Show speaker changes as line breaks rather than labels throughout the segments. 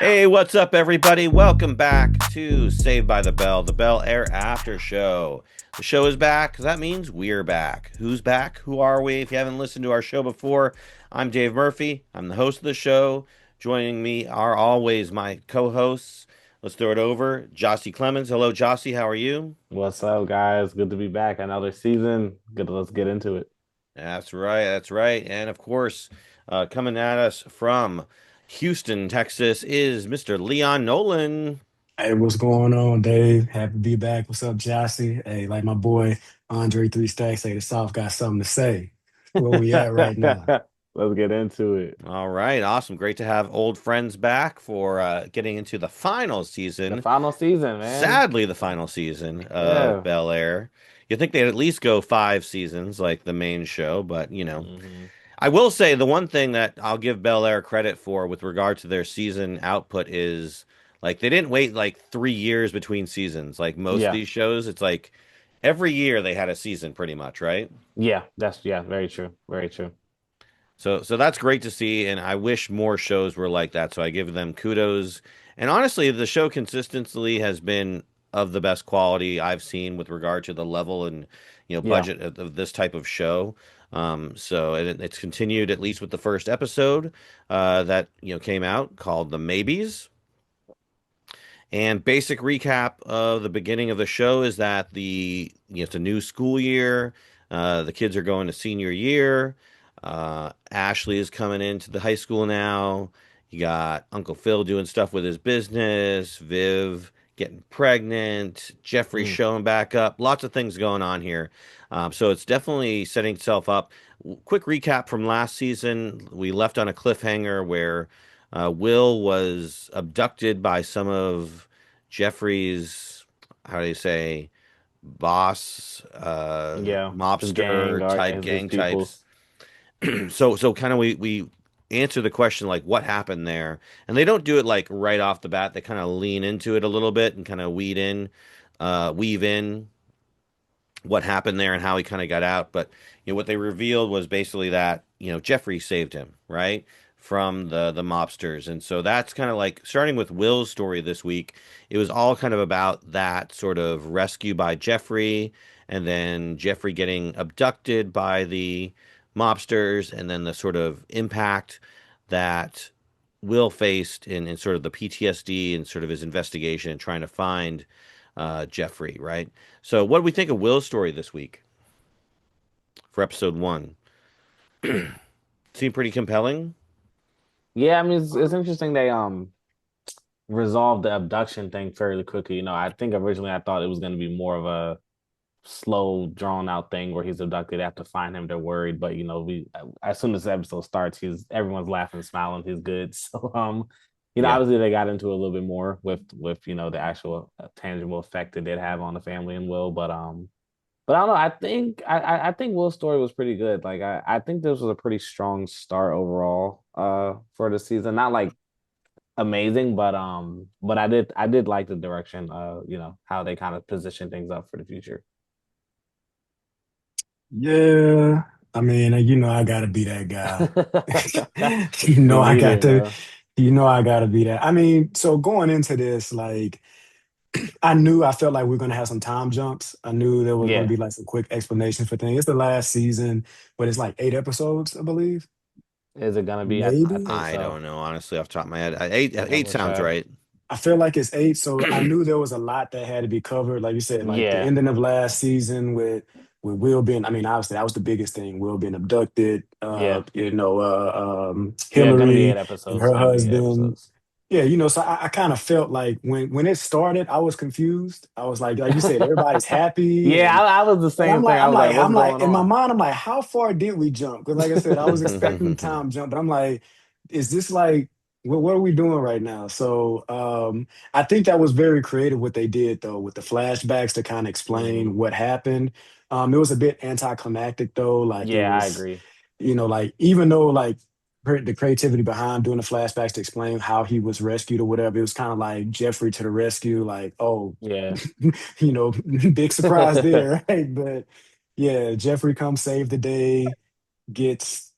Hey, what's up, everybody? Welcome back to Saved by the Bel Air After Show. The show is back. That means we're back. Who's back? Who are we? If you haven't listened to our show before, I'm Dave Murphy. I'm the host of the show. Joining me are always my co-hosts. Let's throw it over. Gyasi Clemens. Hello, Gyasi. How are you?
What's up, guys? Good to be back. Another season. Good. Let's get into it.
That's right. That's right. And of course, coming at us from Houston, Texas, is Mr. Leon Nolan.
Hey, what's going on, Dave? Happy to be back. What's up, Gyasi? Hey, like my boy Andre Three Stacks say, the South got something to say. Where we at right now?
Let's get into it.
All right, awesome. Great to have old friends back for getting into the final
The
season.
final season, man.
Sadly, the final season of
Yeah.
Bel Air. You'd think they'd at least go 5 seasons like the main show, but
hmm
I will say the one thing that I'll give Bel Air credit for with regard to their season output is like they didn't wait like 3 years between seasons. Like most of
Yeah.
these shows, it's like every year they had a season pretty much, right?
Yeah. That's very true. Very true.
So that's great to see, and I wish more shows were like that. So I give them kudos. And honestly, the show consistently has been of the best quality I've seen with regard to the level and
Yeah.
budget of this type of show. So it's continued at least with the first episode that came out called The Maybes. And basic recap of the beginning of the show is that it's a new school year. The kids are going to senior year. Ashley is coming into the high school now. You got Uncle Phil doing stuff with his business. Viv getting pregnant. Jeffrey
Mm.
showing back up. Lots of things going on here. So it's definitely setting itself up. Quick recap from last season. We left on a cliffhanger where Will was abducted by some of Jeffrey's, how do you say, boss,
Yeah. His gang
mobster
or
type
his
gang types.
peoples.
So kind of we answer the question like what happened there, and they don't do it like right off the bat. They kind of lean into it a little bit and kind of weave in what happened there and how he kind of got out. But what they revealed was basically that Jeffrey saved him, right, from the mobsters, and so that's kind of like starting with Will's story this week. It was all kind of about that sort of rescue by Jeffrey, and then Jeffrey getting abducted by the mobsters, and then the sort of impact that Will faced in sort of the PTSD and sort of his investigation and trying to find Jeffrey, right? So, what do we think of Will's story this week for episode one? Seemed pretty compelling.
Yeah, I mean it's interesting they resolved the abduction thing fairly quickly. I think originally I thought it was gonna be more of a slow, drawn out thing where he's abducted. They have to find him. They're worried, but we as soon as the episode starts, he's everyone's laughing, smiling. He's good. So
Yeah.
obviously they got into a little bit more with the actual tangible effect it did have on the family and Will, but I don't know. I think Will's story was pretty good. Like I think this was a pretty strong start overall for the season. Not like amazing, but I did like the direction how they kind of position things up for the future.
Yeah, I mean, I gotta be that guy. You
You
know, I
need
got
it,
to.
huh?
I gotta be that. I mean, so going into this, like, I felt like we are gonna have some time jumps. I knew there was gonna
Yeah.
be like some quick explanations for things. It's the last season, but it's like 8 episodes, I believe.
Is it gonna be? I
Maybe.
think
I
so.
don't know, honestly, off the top of my head. Eight
Double
sounds
check.
right.
I feel like it's 8, so I knew there was a lot that had to be covered. Like you said, like the
Yeah.
ending of last season with Will being, I mean, obviously that was the biggest thing. Will being abducted,
Yeah. Yeah. Gonna be eight
Hillary and
episodes.
her
Gonna be eight
husband.
episodes.
Yeah, so I kind of felt like when it started, I was confused. I was like you said, everybody's happy
Yeah, I was the
and
same thing. I was like, what's
I'm like,
going
in my
on?
mind, I'm like, how far did we jump? Because like I said, I was expecting the time jump, but I'm like, is this like, what are we doing right now? So I think that was very creative what they did though, with the flashbacks to kind of
hmm
explain what happened. It was a bit anticlimactic though, like it
Yeah, I
was,
agree.
like even though like the creativity behind doing the flashbacks to explain how he was rescued or whatever, it was kind of like Jeffrey to the rescue, like, oh,
Yeah.
big surprise there, right? But yeah, Jeffrey comes save the day, gets,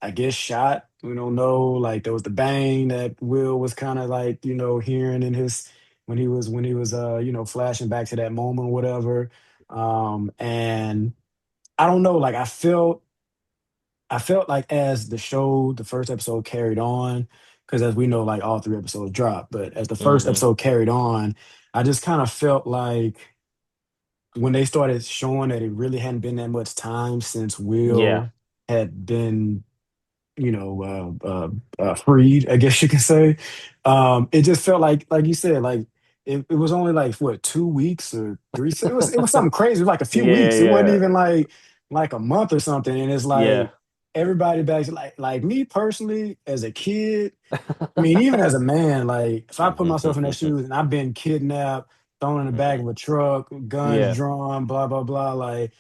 I guess, shot. We don't know. Like there was the bang that Will was kind of like, hearing in his when he was flashing back to that moment or whatever. And I don't know, like I felt like as the first episode carried on, because as we know, like all three episodes dropped, but as the first
Hmm.
episode carried on, I just kind of felt like when they started showing that it really hadn't been that much time since
Yeah.
Will had been, freed, I guess you can say. It just felt like you said, like it was only like what 2 weeks or three. It was something crazy. It was like a few
Yeah,
weeks. It wasn't
yeah,
even like a month or something. And it's
yeah.
like everybody back like me personally as a kid. I mean, even as a man, like if I put myself in their shoes and I've been kidnapped, thrown in the back of a truck, guns
Yeah,
drawn, blah blah blah, like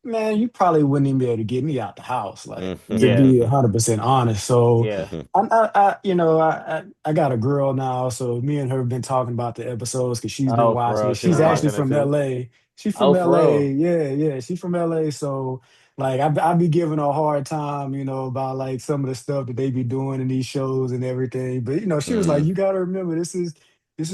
man, you probably wouldn't even be able to get me out the house, like to
yeah,
be 100% honest. So
yeah.
I got a girl now, so me and her have been talking about the episodes because she's been
Oh, for
watching
real.
it.
She
She's
been
actually
watching it
from
too.
LA. She's from
Oh, for
LA.
real.
Yeah, yeah. She's from LA. So like I be giving her a hard time, about like some of the stuff that they be doing in these shows and everything. But she was like, you gotta remember this is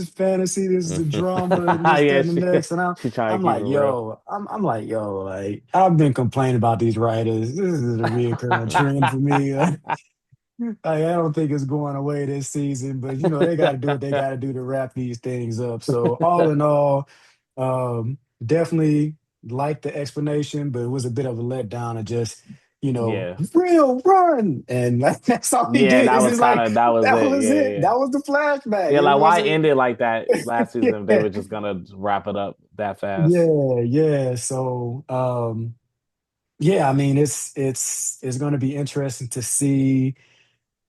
fantasy, this is a drama, and this, that,
Yeah,
and the next. And
she trying
I'm
to keep it
like,
real.
I'm like, yo, like I've been complaining about these writers. This is a reoccurring trend for me. Like, I don't think it's going away this season, but they got to do what they got to do to wrap these things up. So all in all, definitely like the explanation, but it was a bit of a letdown of just
Yeah.
real run, and that's all he
Yeah,
did.
that
It's
was
just
kind
like
of that was
that
it.
was
Yeah,
it.
yeah.
That was the flashback.
Yeah,
It
like why
wasn't.
end it like that last season if they
Yeah.
were just gonna wrap it up that fast?
Yeah, yeah. So, yeah, I mean, it's going to be interesting to see.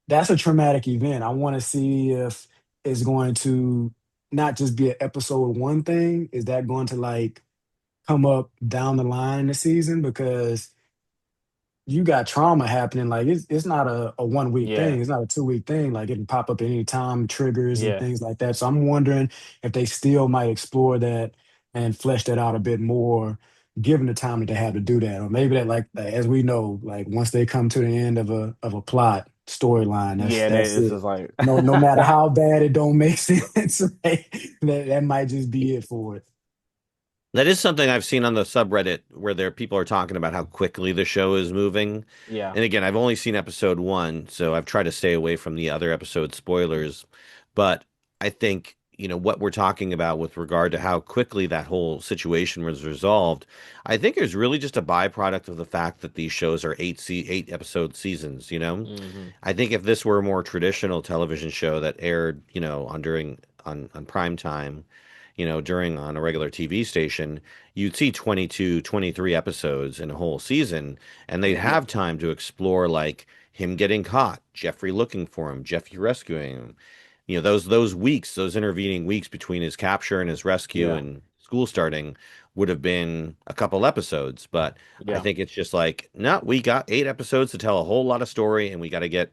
That's a traumatic event. I want to see if it's going to not just be an episode one thing. Is that going to like come up down the line in the season? Because you got trauma happening. Like it's not a 1 week
Yeah,
thing. It's not a 2 week thing. Like it can pop up at any time, triggers and
yeah,
things like that. So I'm wondering if they still might explore that and flesh that out a bit more, given the time that they have to do that. Or maybe that like as we know, like once they come to the end of a plot storyline, that's
yeah.
that's
It's
it.
just like
No matter how bad it don't make sense, right? That might just be it for it.
That is something I've seen on the subreddit where people are talking about how quickly the show is moving.
yeah,
And again, I've only seen episode one, so I've tried to stay away from the other episode spoilers. But I think, what we're talking about with regard to how quickly that whole situation was resolved, I think is really just a byproduct of the fact that these shows are eight episode seasons.
hmm,
I think if this were a more traditional television show that aired, on prime time, during on a regular TV station, you'd see 22, 23 episodes in a whole season, and they'd
yeah,
have time to explore like him getting caught, Jeffrey looking for him, Jeffrey rescuing him. Those weeks, those intervening weeks between his capture and his rescue
yeah,
and school starting would have been a couple episodes, but I
yeah,
think it's just like, no, we got 8 episodes to tell a whole lot of story and we got to get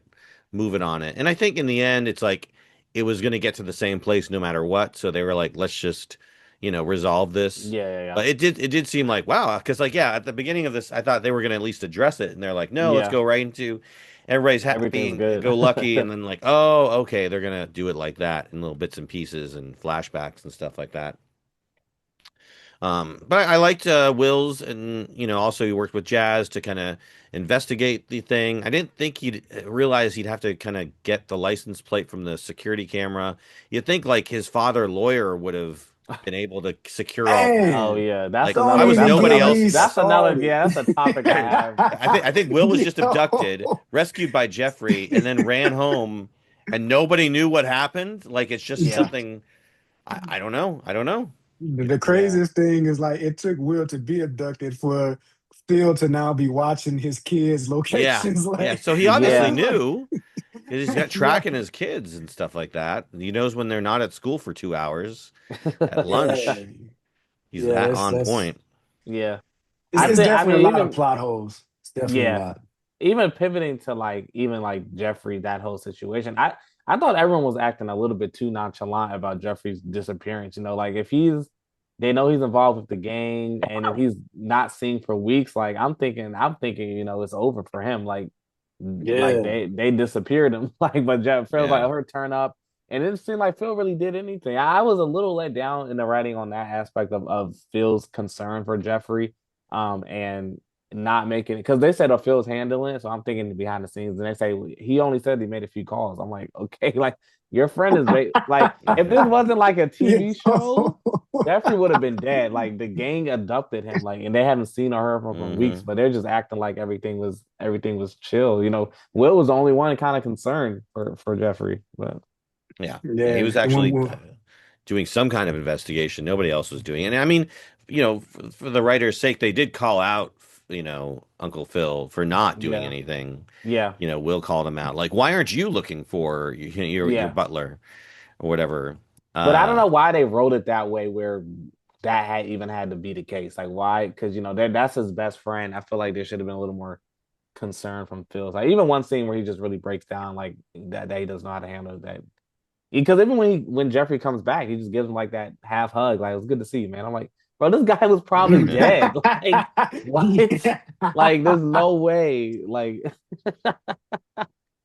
moving on it. And I think in the end, it's like it was going to get to the same place no matter what. So they were like, let's just, resolve this.
yeah, yeah,
But it did seem like, wow, because like, yeah, at the beginning of this, I thought they were going to at least address it. And they're like, no, let's
yeah.
go right into everybody's happy
Everything's
and
good.
go lucky. And then like, oh, okay, they're going to do it like that in little bits and pieces and flashbacks and stuff like that. But I liked Will's, and also he worked with Jazz to kind of investigate the thing. I didn't think he'd realize he'd have to kind of get the license plate from the security camera. You'd think like his father lawyer would have been able to secure all that.
Oh
Man,
yeah, that's
Like why
don't
another.
was
even
nobody
get
else?
me
That's another.
started.
Yeah, that's a topic I have.
I think Will was just abducted,
Yo.
rescued by Jeffrey, and then ran home, and nobody knew what happened. Like it's just
Yeah,
something. I don't know. I don't know.
The
yeah,
craziest thing is like it took Will to be abducted for Phil to now be watching his kids'
Yeah,
locations.
yeah.
Like
So he obviously
yeah,
it's like,
knew. He's got
right.
tracking his kids and stuff like that. He knows when they're not at school for 2 hours at lunch.
Yeah,
He's
yeah.
that
That's
on
that's
point.
yeah.
it's,
I
it's
think. I
definitely a
mean,
lot of
even
plot holes. It's definitely a
yeah,
lot.
even pivoting to like even like Jeffrey, that whole situation. I thought everyone was acting a little bit too nonchalant about Jeffrey's disappearance. Like if they know he's involved with the gang, and if he's not seen for weeks, like I'm thinking, it's over for him. Like like
Yeah.
they disappeared him. Like, but Phil was like,
Yeah.
oh, her turn up, and it didn't seem like Phil really did anything. I was a little let down in the writing on that aspect of Phil's concern for Jeffrey, and not making it because they said, oh, Phil's handling it. So I'm thinking behind the scenes, and they say he only said he made a few calls. I'm like, okay, like your friend is like if this wasn't like a
Yeah.
TV show. Jeffrey would have been dead. Like the gang abducted him, like, and they haven't seen or heard from him for weeks,
Hmm.
but they're just acting like everything was chill. Will was the only one kind of concerned for Jeffrey, but
Yeah. Yeah. He
Yeah.
was actually doing some kind of investigation. Nobody else was doing it. And I mean, for the writer's sake, they did call out, Uncle Phil for not doing
yeah,
anything.
yeah,
Will called him out. Like, why aren't you looking for your
yeah.
butler or whatever?
But I don't
Uh,
know why they wrote it that way, where that had to be the case. Like why? Because that's his best friend. I feel like there should have been a little more concern from Phil. Like even one scene where he just really breaks down like that he does not know how to handle that. Because even when Jeffrey comes back, he just gives him like that half hug, like it was good to see you, man. I'm like, bro, this guy was probably dead. Like, what?
Yeah.
Like, there's no way. Like,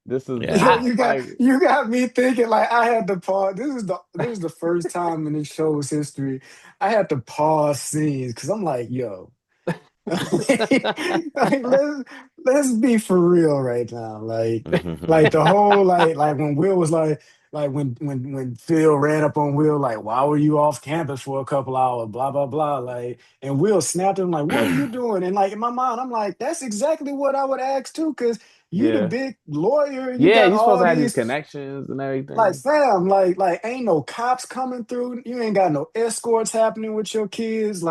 this is
yeah.
Yo,
I like,
you got me thinking like I had to pause. This is the first time in this show's history I had to pause scenes because I'm like, yo, like let's be for real right now. Like the whole like when Will was like when Phil ran up on Will like why were you off campus for a couple hours blah blah blah like and Will snapped him like what are you doing and like in my mind I'm like that's exactly what I would ask too because you the
yeah,
big lawyer you
yeah.
got
You're supposed
all
to have these
these
connections and
like
everything.
fam, like ain't no cops coming through. You ain't got no escorts happening with your kids.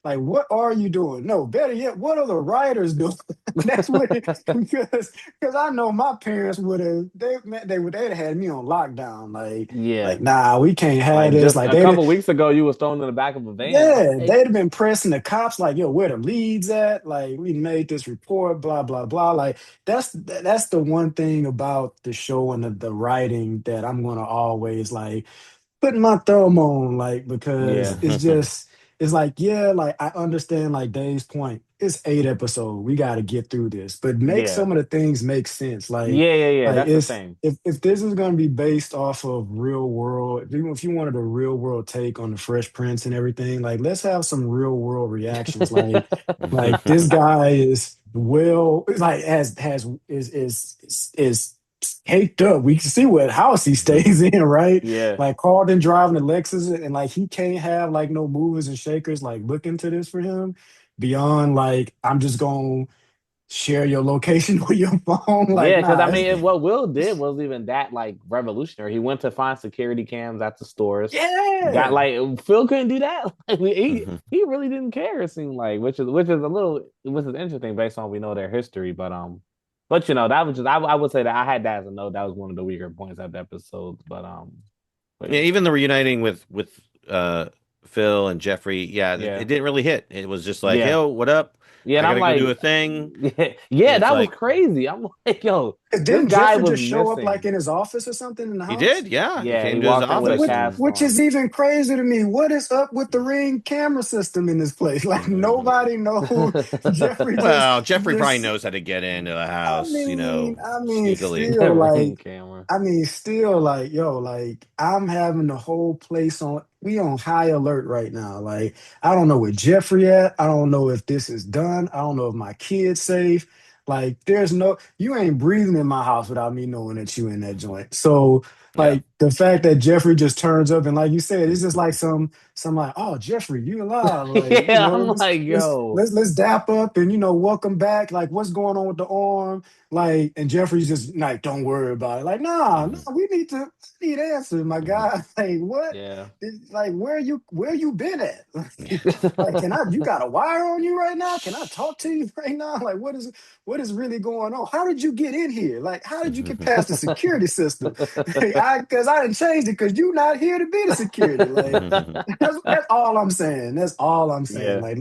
Like what are you doing? No, better yet, what are the writers doing? That's what it because I know my parents would have they'd have had me on lockdown. Like
Yeah,
nah, we can't have
like
this.
just
Like
a couple weeks ago, you was thrown in the back of a van.
yeah,
Like,
they'd have been pressing the cops like, yo, where the leads at? Like, we made this report, blah, blah, blah. Like, that's the one thing about the show and the writing that I'm gonna always like putting my thumb on, like, because
yeah,
it's like, yeah, like I understand like Dave's point. It's 8 episodes. We gotta get through this. But make
yeah,
some of the things make sense.
yeah.
Like
That's the
it's
thing.
if this is gonna be based off of real world, if you wanted a real world take on the Fresh Prince and everything, like let's have some real world reactions. Like this guy is well, like is caked up. We can see what house he stays in, right?
Yeah,
Like Carlton driving the Lexus, and like he can't have like no movers and shakers like look into this for him beyond like I'm just gonna share your location with your phone. Like,
yeah. Because I
nah,
mean, what Will did was even that like revolutionary. He went to find security cams at the stores. Got
yeah.
like Phil couldn't do that. Like he really didn't care. It seemed like, which is interesting based on we know their history. But that was just I would say that I had that as a note. That was one of the weaker points of the episode. But
Yeah,
yeah,
even the reuniting with uh Phil and Jeffrey, yeah, it
yeah,
didn't really hit. It was just like,
yeah.
yo, what up?
Yeah,
I
and I'm
gotta go do
like,
a thing.
yeah,
And
yeah,
it's
that was
like,
crazy. I'm like, yo, this
Didn't
guy
Jeffrey
was
just show up like
missing.
in his office or something in the
he
house?
did, yeah. He
Yeah, he
came to his
walked in with a
office
Which,
cast
and
which
on.
is even crazy to me. What is up with the ring camera system in this place? Like nobody knows. Jeffrey
well, Jeffrey probably
just
knows how to get into the
I
house,
mean, I mean,
sneakily.
The
still
ring
like,
camera.
I mean, still like, yo, like, I'm having the whole place on. We on high alert right now. Like, I don't know where Jeffrey at. I don't know if this is done. I don't know if my kid's safe. Like, you ain't breathing in my house without me knowing that you in that joint. So,
Yeah.
like, the fact that Jeffrey just turns up and, like you said, it's just like some like, oh, Jeffrey, you alive? Like,
Yeah, I'm like, yo,
let's dap up and welcome back. Like, what's going on with the arm? Like, and Jeffrey's just like, don't worry about it. Like, nah, no,
Mhm.
we need answers, my
Mhm.
guy. Like, what?
yeah.
Like, where you been at? Like, you got a wire on you right now? Can I talk to you right now? Like, what is really going on? How did you get in here? Like, how did you get past the security system? Because I didn't change it because you not here to be the security. Like, that's all I'm saying. That's all I'm saying.
Yeah,
Like,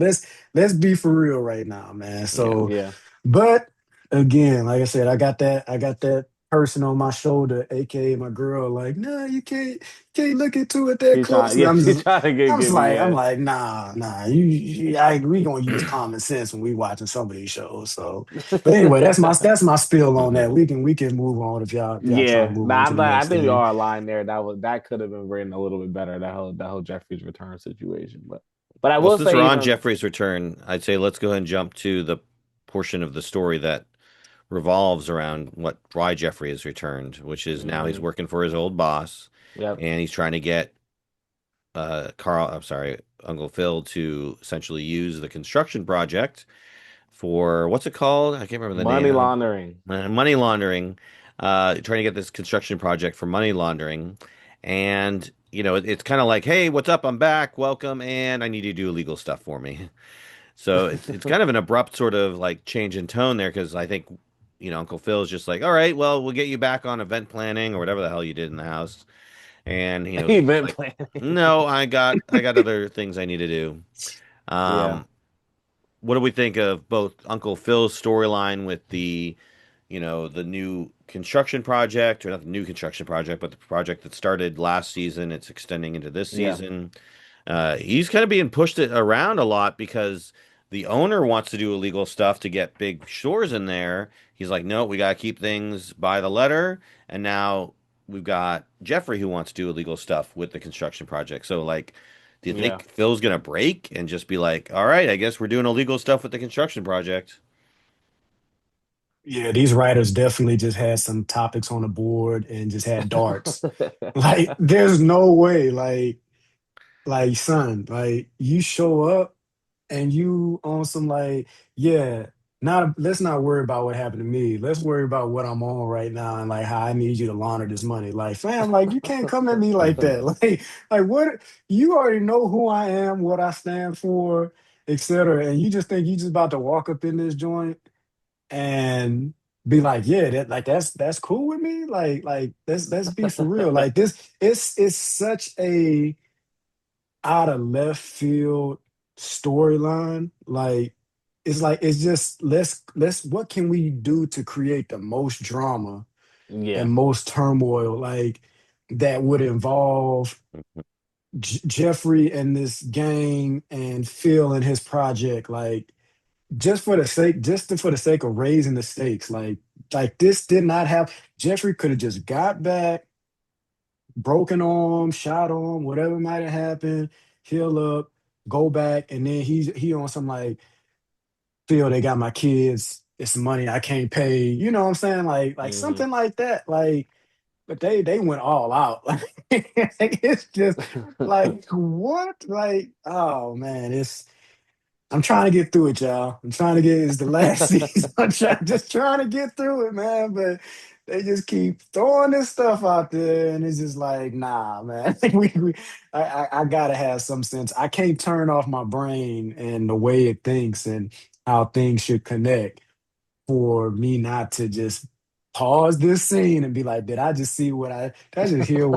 let's be for real right now, man.
Yeah.
So,
yeah,
but again, like I said, I got that person on my shoulder, aka my girl, like, nah, you can't look into it that
She trying,
closely.
yeah,
I'm
she
just
trying to
I'm just
get me.
like, I'm
Yeah,
like, nah, we gonna use common sense when we watching some of these shows. So, but anyway, that's my spill on that. We can move on if y'all trying to
yeah.
move on
Nah,
to the
I
next
think we
thing.
are aligned there. That could have been written a little bit better. That whole Jeffrey's return situation, but I
Well,
will
since we're
say
on
even
Jeffrey's return, I'd say let's go ahead and jump to the portion of the story that revolves around why Jeffrey has returned, which is now he's
mhm,
working for his old boss,
yep,
and he's trying to get I'm sorry, Uncle Phil to essentially use the construction project for what's it called? I can't remember the
money
name.
laundering.
Money laundering. Trying to get this construction project for money laundering, and it's kind of like, hey, what's up? I'm back. Welcome, and I need you to do illegal stuff for me. So it's kind of an abrupt sort of like change in tone there because I think Uncle Phil's just like, all right, well, we'll get you back on event planning or whatever the hell you did in the house, and
Event
like,
planning.
no, I got other things I need to do.
Yeah,
Um, what do we think of both Uncle Phil's storyline with the new construction project, or not the new construction project, but the project that started last season? It's extending into this
yeah,
season. He's kind of being pushed around a lot because the owner wants to do illegal stuff to get big stores in there. He's like, no, we got to keep things by the letter. And now we've got Jeffrey who wants to do illegal stuff with the construction project. So, like, do you
yeah.
think Phil's going to break and just be like, all right, I guess we're doing illegal stuff with the construction project?
Yeah, these writers definitely just had some topics on the board and just had darts. Like, there's no way, son, like you show up and you on some like, yeah, not let's not worry about what happened to me. Let's worry about what I'm on right now and like how I need you to launder this money. Like, fam, like you can't come at me like that. Like what you already know who I am, what I stand for, etc. And you just think you just about to walk up in this joint and be like, yeah, that's cool with me. Like let's be for real. Like this, it's such a out of left field storyline. Like it's just let's what can we do to create the most drama and
Yeah,
most turmoil like that would involve Jeffrey and this gang and Phil and his project, like for the sake of raising the stakes. Like this did not have Jeffrey could have just got back, broken arm, shot arm, whatever might have happened, heal up, go back, and then he on some like, Phil, they got my kids. It's money I can't pay. You know what I'm saying? Like
hmm
something like that. Like, but they went all out. Like it's just like what? Like, oh man, I'm trying to get through it, y'all. I'm trying to get it's the last season. Just trying to get through it, man. But they just keep throwing this stuff out there, and it's just like, nah, man. I gotta have some sense. I can't turn off my brain and the way it thinks and how things should connect for me not to just pause this scene and be like, did I just hear what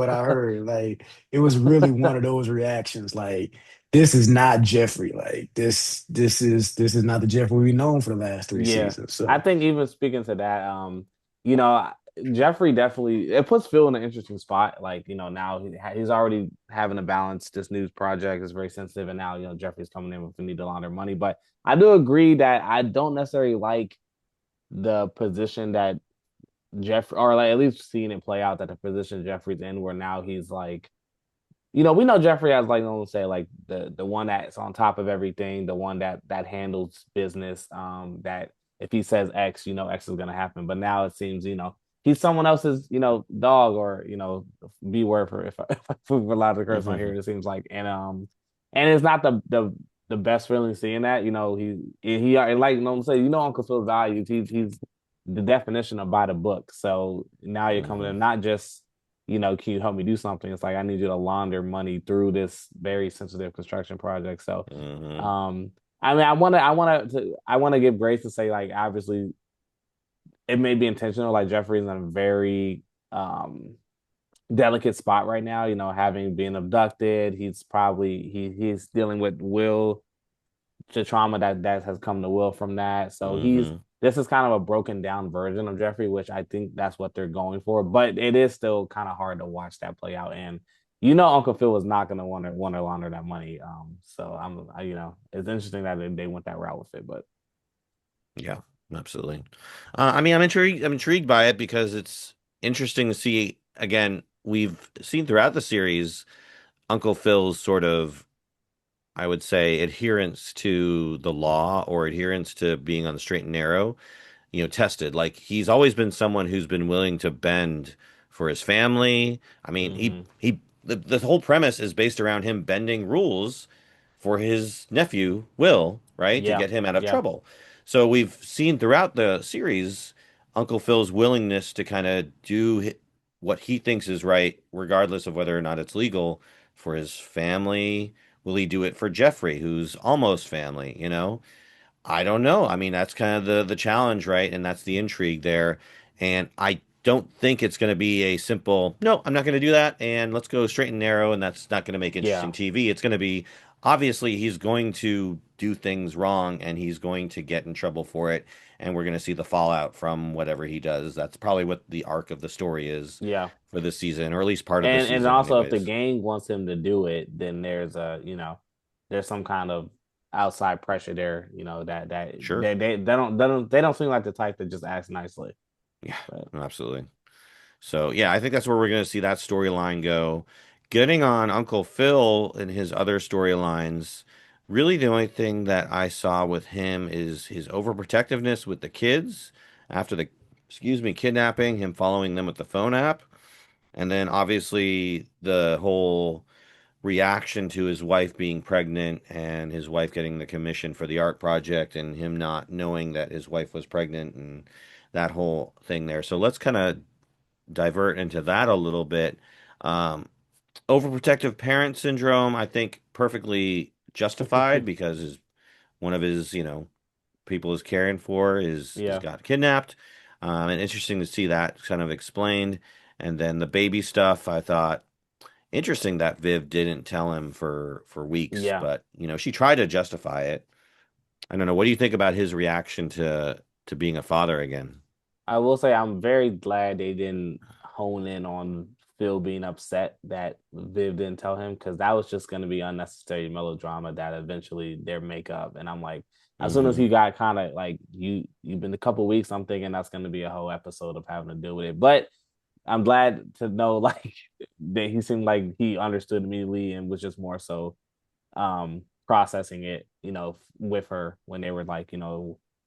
I heard? Like it was really one of those reactions. Like this is not Jeffrey. Like this is not the Jeffrey we've known for the last three
Yeah,
seasons.
I
So
think even speaking to that, you know, Jeffrey definitely it puts Phil in an interesting spot. Like, now he's already having to balance this news project is very sensitive, and now Jeffrey's coming in with the need to launder money. But I do agree that I don't necessarily like the position that Jeff, or like at least seeing it play out that the position Jeffrey's in, where now he's like we know Jeffrey as like Nolan say, like the one that's on top of everything, the one that handles business. That if he says X, X is gonna happen. But now it seems, he's someone else's, dog or B word for if we're allowed to curse on here. It seems like, and it's not the best feeling seeing that. He like Nolan say, Uncle Phil's values. He's the definition of by the book. So now you're coming
Hmm.
in not just can you help me do something? It's like I need you to launder money through this very sensitive construction project. So,
Hmm.
um, I mean, I want to give grace to say like obviously it may be intentional. Like Jeffrey's in a very um delicate spot right now. Having been abducted, he's dealing with the trauma that has come to Will from that. So he's
Hmm.
this is kind of a broken down version of Jeffrey, which I think that's what they're going for. But it is still kind of hard to watch that play out. And Uncle Phil was not going to want to launder that money. So it's interesting that they went that route with it. But
Yeah, absolutely. I mean, I'm intrigued. I'm intrigued by it because it's interesting to see. Again, we've seen throughout the series Uncle Phil's sort of, I would say, adherence to the law or adherence to being on the straight and narrow, tested. Like he's always been someone who's been willing to bend for his family. I mean,
hmm
the whole premise is based around him bending rules for his nephew, Will, right? To
yeah,
get him out of
yeah,
trouble. So we've seen throughout the series Uncle Phil's willingness to kind of do what he thinks is right, regardless of whether or not it's legal for his family. Will he do it for Jeffrey, who's almost family, I don't know. I mean, that's kind of the challenge, right? And that's the intrigue there. And I don't think it's going to be a simple, no, I'm not going to do that, and let's go straight and narrow, and that's not going to make interesting
yeah,
TV. It's going to be obviously he's going to do things wrong and he's going to get in trouble for it, and we're going to see the fallout from whatever he does. That's probably what the arc of the story is
yeah.
for this season, or at least part of the
And
season,
also if the
anyways.
gang wants him to do it, then there's some kind of outside pressure there, that
Sure.
they don't seem like the type that just acts nicely.
Yeah,
But
absolutely. So yeah, I think that's where we're going to see that storyline go. Getting on Uncle Phil and his other storylines, really the only thing that I saw with him is his overprotectiveness with the kids after the, excuse me, kidnapping, him following them with the phone app, and then obviously the whole reaction to his wife being pregnant and his wife getting the commission for the art project and him not knowing that his wife was pregnant and that whole thing there. So let's kind of divert into that a little bit. Um, Overprotective parent syndrome, I think, perfectly justified because one of his, people is caring for is
yeah,
got kidnapped. And interesting to see that kind of explained. And then the baby stuff, I thought interesting that Viv didn't tell him for weeks,
yeah.
but she tried to justify it. I don't know. What do you think about his reaction to being a father again?
I will say I'm very glad they didn't hone in on Phil being upset that Viv didn't tell him because that was just going to be unnecessary melodrama that eventually their makeup. And I'm like, as soon as
Hmm.
he got kind of like you've been a couple weeks, I'm thinking that's going to be a whole episode of having to deal with it. But I'm glad to know like that he seemed like he understood immediately and was just more so processing it, with her when they were like,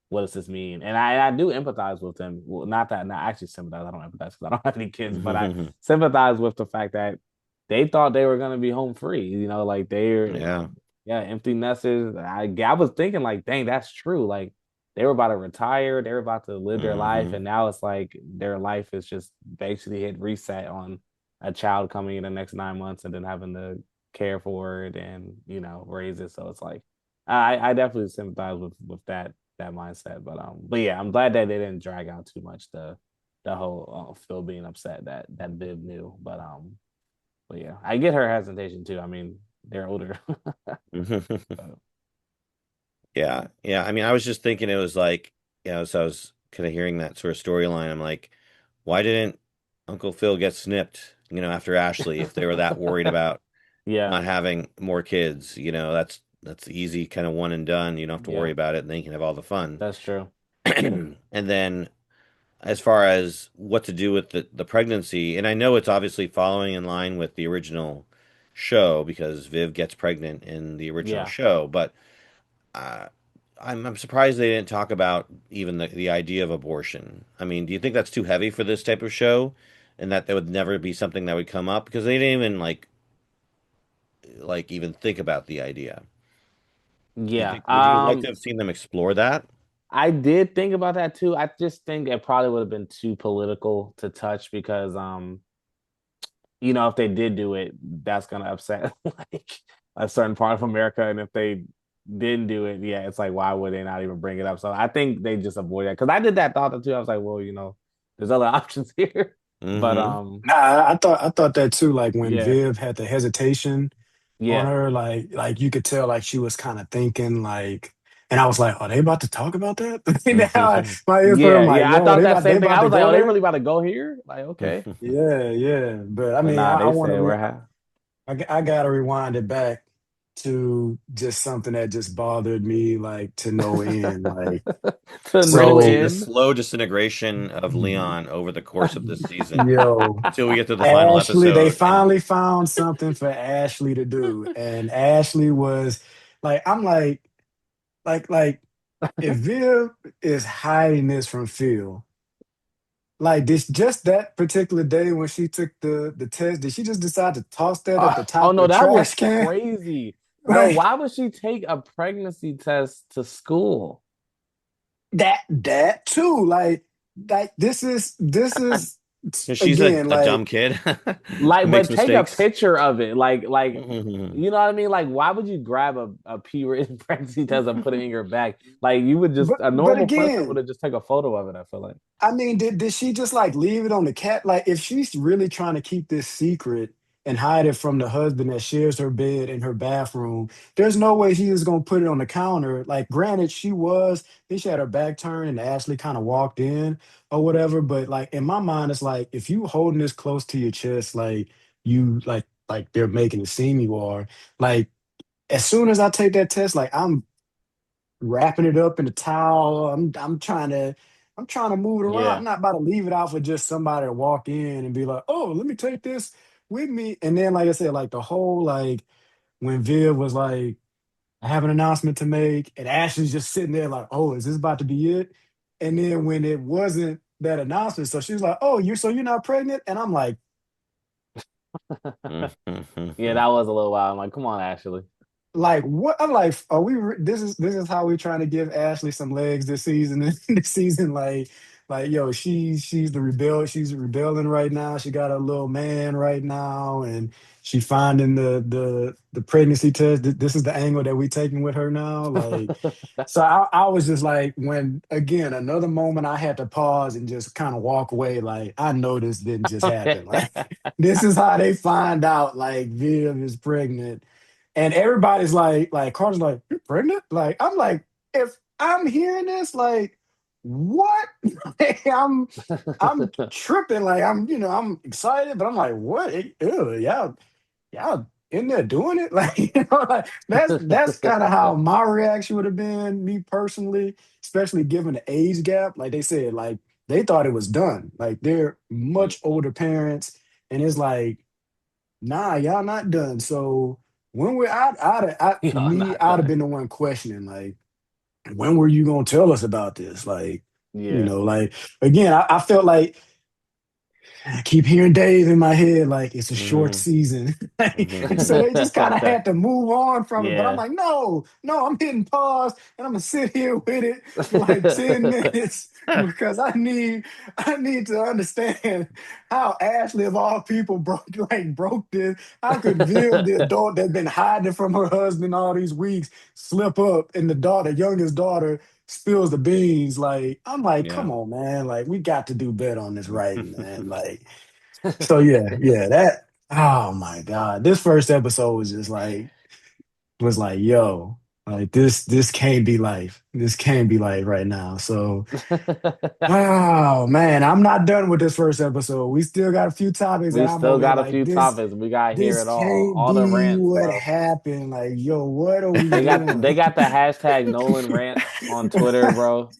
what does this mean? And I do empathize with them. Well, not actually sympathize. I don't empathize because I don't have any kids, but I sympathize with the fact that they thought they were gonna be home free. Like they're
Yeah.
yeah, empty nesters. I was thinking like, dang, that's true. Like they were about to retire, they were about to live their life,
Hmm.
and now it's like their life is just basically hit reset on a child coming in the next 9 months and then having to care for it and raise it. So it's like I definitely sympathize with that mindset. But yeah, I'm glad that they didn't drag out too much the whole Phil being upset that Viv knew. But yeah, I get her hesitation too. I mean, they're older. So,
Yeah, yeah. I mean, I was just thinking it was like, so I was kind of hearing that sort of storyline. I'm like, why didn't Uncle Phil get snipped, after Ashley if they were that worried about
yeah,
not having more kids? That's easy, kind of one and done. You don't have to worry
yeah,
about it, and then you can have all the fun.
that's true.
And then as far as what to do with the pregnancy, and I know it's obviously following in line with the original show because Viv gets pregnant in the original
Yeah,
show, but uh, I'm surprised they didn't talk about even the idea of abortion. I mean, do you think that's too heavy for this type of show, and that there would never be something that would come up because they didn't even like even think about the idea? Do you
yeah.
think would you like to have seen them explore that?
I did think about that too. I just think it probably would have been too political to touch because if they did do it, that's gonna upset like a certain part of America. And if they didn't do it, yeah, it's like why would they not even bring it up? So I think they just avoid that because I did that thought too. I was like, well, there's other options here. But
Mm-hmm.
Nah, I thought that too. Like when
yeah,
Viv had the hesitation on
yeah,
her, like you could tell like she was kind of thinking like And I was like, are they about to talk about that? Now my ears I'm
Yeah,
like,
yeah. I
yo,
thought that
they
same thing.
about
I
to
was like, oh,
go
they
there?
really about to go here? Like, okay.
Yeah, yeah. But I
But
mean,
nah,
I
they
want to
said
re
we're ha
I gotta rewind it back to just something that just bothered me like to no end. Like
to
We're gonna
no
see the
so,
end.
slow disintegration of Leon over the course of this season
yo,
until we get to the final
Ashley, they
episode. And
finally found something for Ashley to do. And Ashley was like, I'm like if Viv is hiding this from Phil, like this just that particular day when she took the test, did she just decide to toss that at the
Oh
top of
no,
the
that was
trash can?
crazy. No,
Like
why would she take a pregnancy test to school?
that too. Like this is
she's
again
a dumb
like
kid who
Like,
makes
but take a
mistakes.
picture of it. You know what I mean? Like, why would you grab a P-written pregnancy test and put it in your bag? Like, you would just a
but
normal person would
again,
have just take a photo of it. I feel like.
I mean, did she just like leave it on the cat? Like, if she's really trying to keep this secret and hide it from the husband that shares her bed and her bathroom, there's no way he is gonna put it on the counter. Like, granted, I think she had her back turned and Ashley kind of walked in or whatever. But like in my mind, it's like if you holding this close to your chest, like you like they're making it seem you are. Like, as soon as I take that test, like I'm wrapping it up in a towel. I'm trying to move it around. I'm
Yeah.
not about to leave it out for just somebody to walk in and be like, oh, let me take this with me. And then, like I said, like the whole like when Viv was like, I have an announcement to make, and Ashley's just sitting there like, oh, is this about to be it? And then when it wasn't that announcement, so she was like, oh, you're not pregnant? And I'm like,
Yeah, that was a little wild. I'm like, come on, Ashley.
what? I'm like, are we? This is how we're trying to give Ashley some legs this season. This season, like yo, she's the rebel. She's rebelling right now. She got a little man right now, and she finding the pregnancy test. This is the angle that we taking with her now. Like, so I was just like, when again another moment I had to pause and just kind of walk away. Like, I know this didn't just happen. Like, this is how they find out like Viv is pregnant and everybody's like Carter's like, you're pregnant? Like, I'm like, if I'm hearing this, like, what? Like, I'm tripping. Like, I'm excited, but I'm like, what? Ew, y'all in there doing it? Like, like that's kind of how my reaction would have been, me personally, especially given the age gap. Like they said, like they thought it was done. Like they're much older parents, and it's like nah, y'all not done. So when we're out,
Y'all
me,
not
I'd have
done.
been the one questioning, like, when were you gonna tell us about this? Like,
Yeah.
like again, I felt like I keep hearing Dave in my head, like it's a short
Mhm.
season. So
Mhm.
they just kind of had to move on from it. But I'm
Yeah.
like, no, I'm hitting pause and I'm gonna sit here with it for like 10 minutes because I need to understand how Ashley of all people broke this. How could Viv, the adult that's been hiding from her husband all these weeks, slip up and the youngest daughter spills the beans. Like, I'm like,
Yeah.
come on, man. Like, we got to do better on this writing, man. Like, so yeah, oh my God. This first episode was like, yo, like this can't be life. This can't be life right now. So oh man, I'm not done with this first episode. We still got a few topics
We
that I'm
still
over here
got a
like
few
this.
topics. We got to hear
This
it all.
can't
All the
be
rants,
what
bro.
happened. Like, yo, what are we
They
doing?
got the hashtag Nolan rants on Twitter, bro.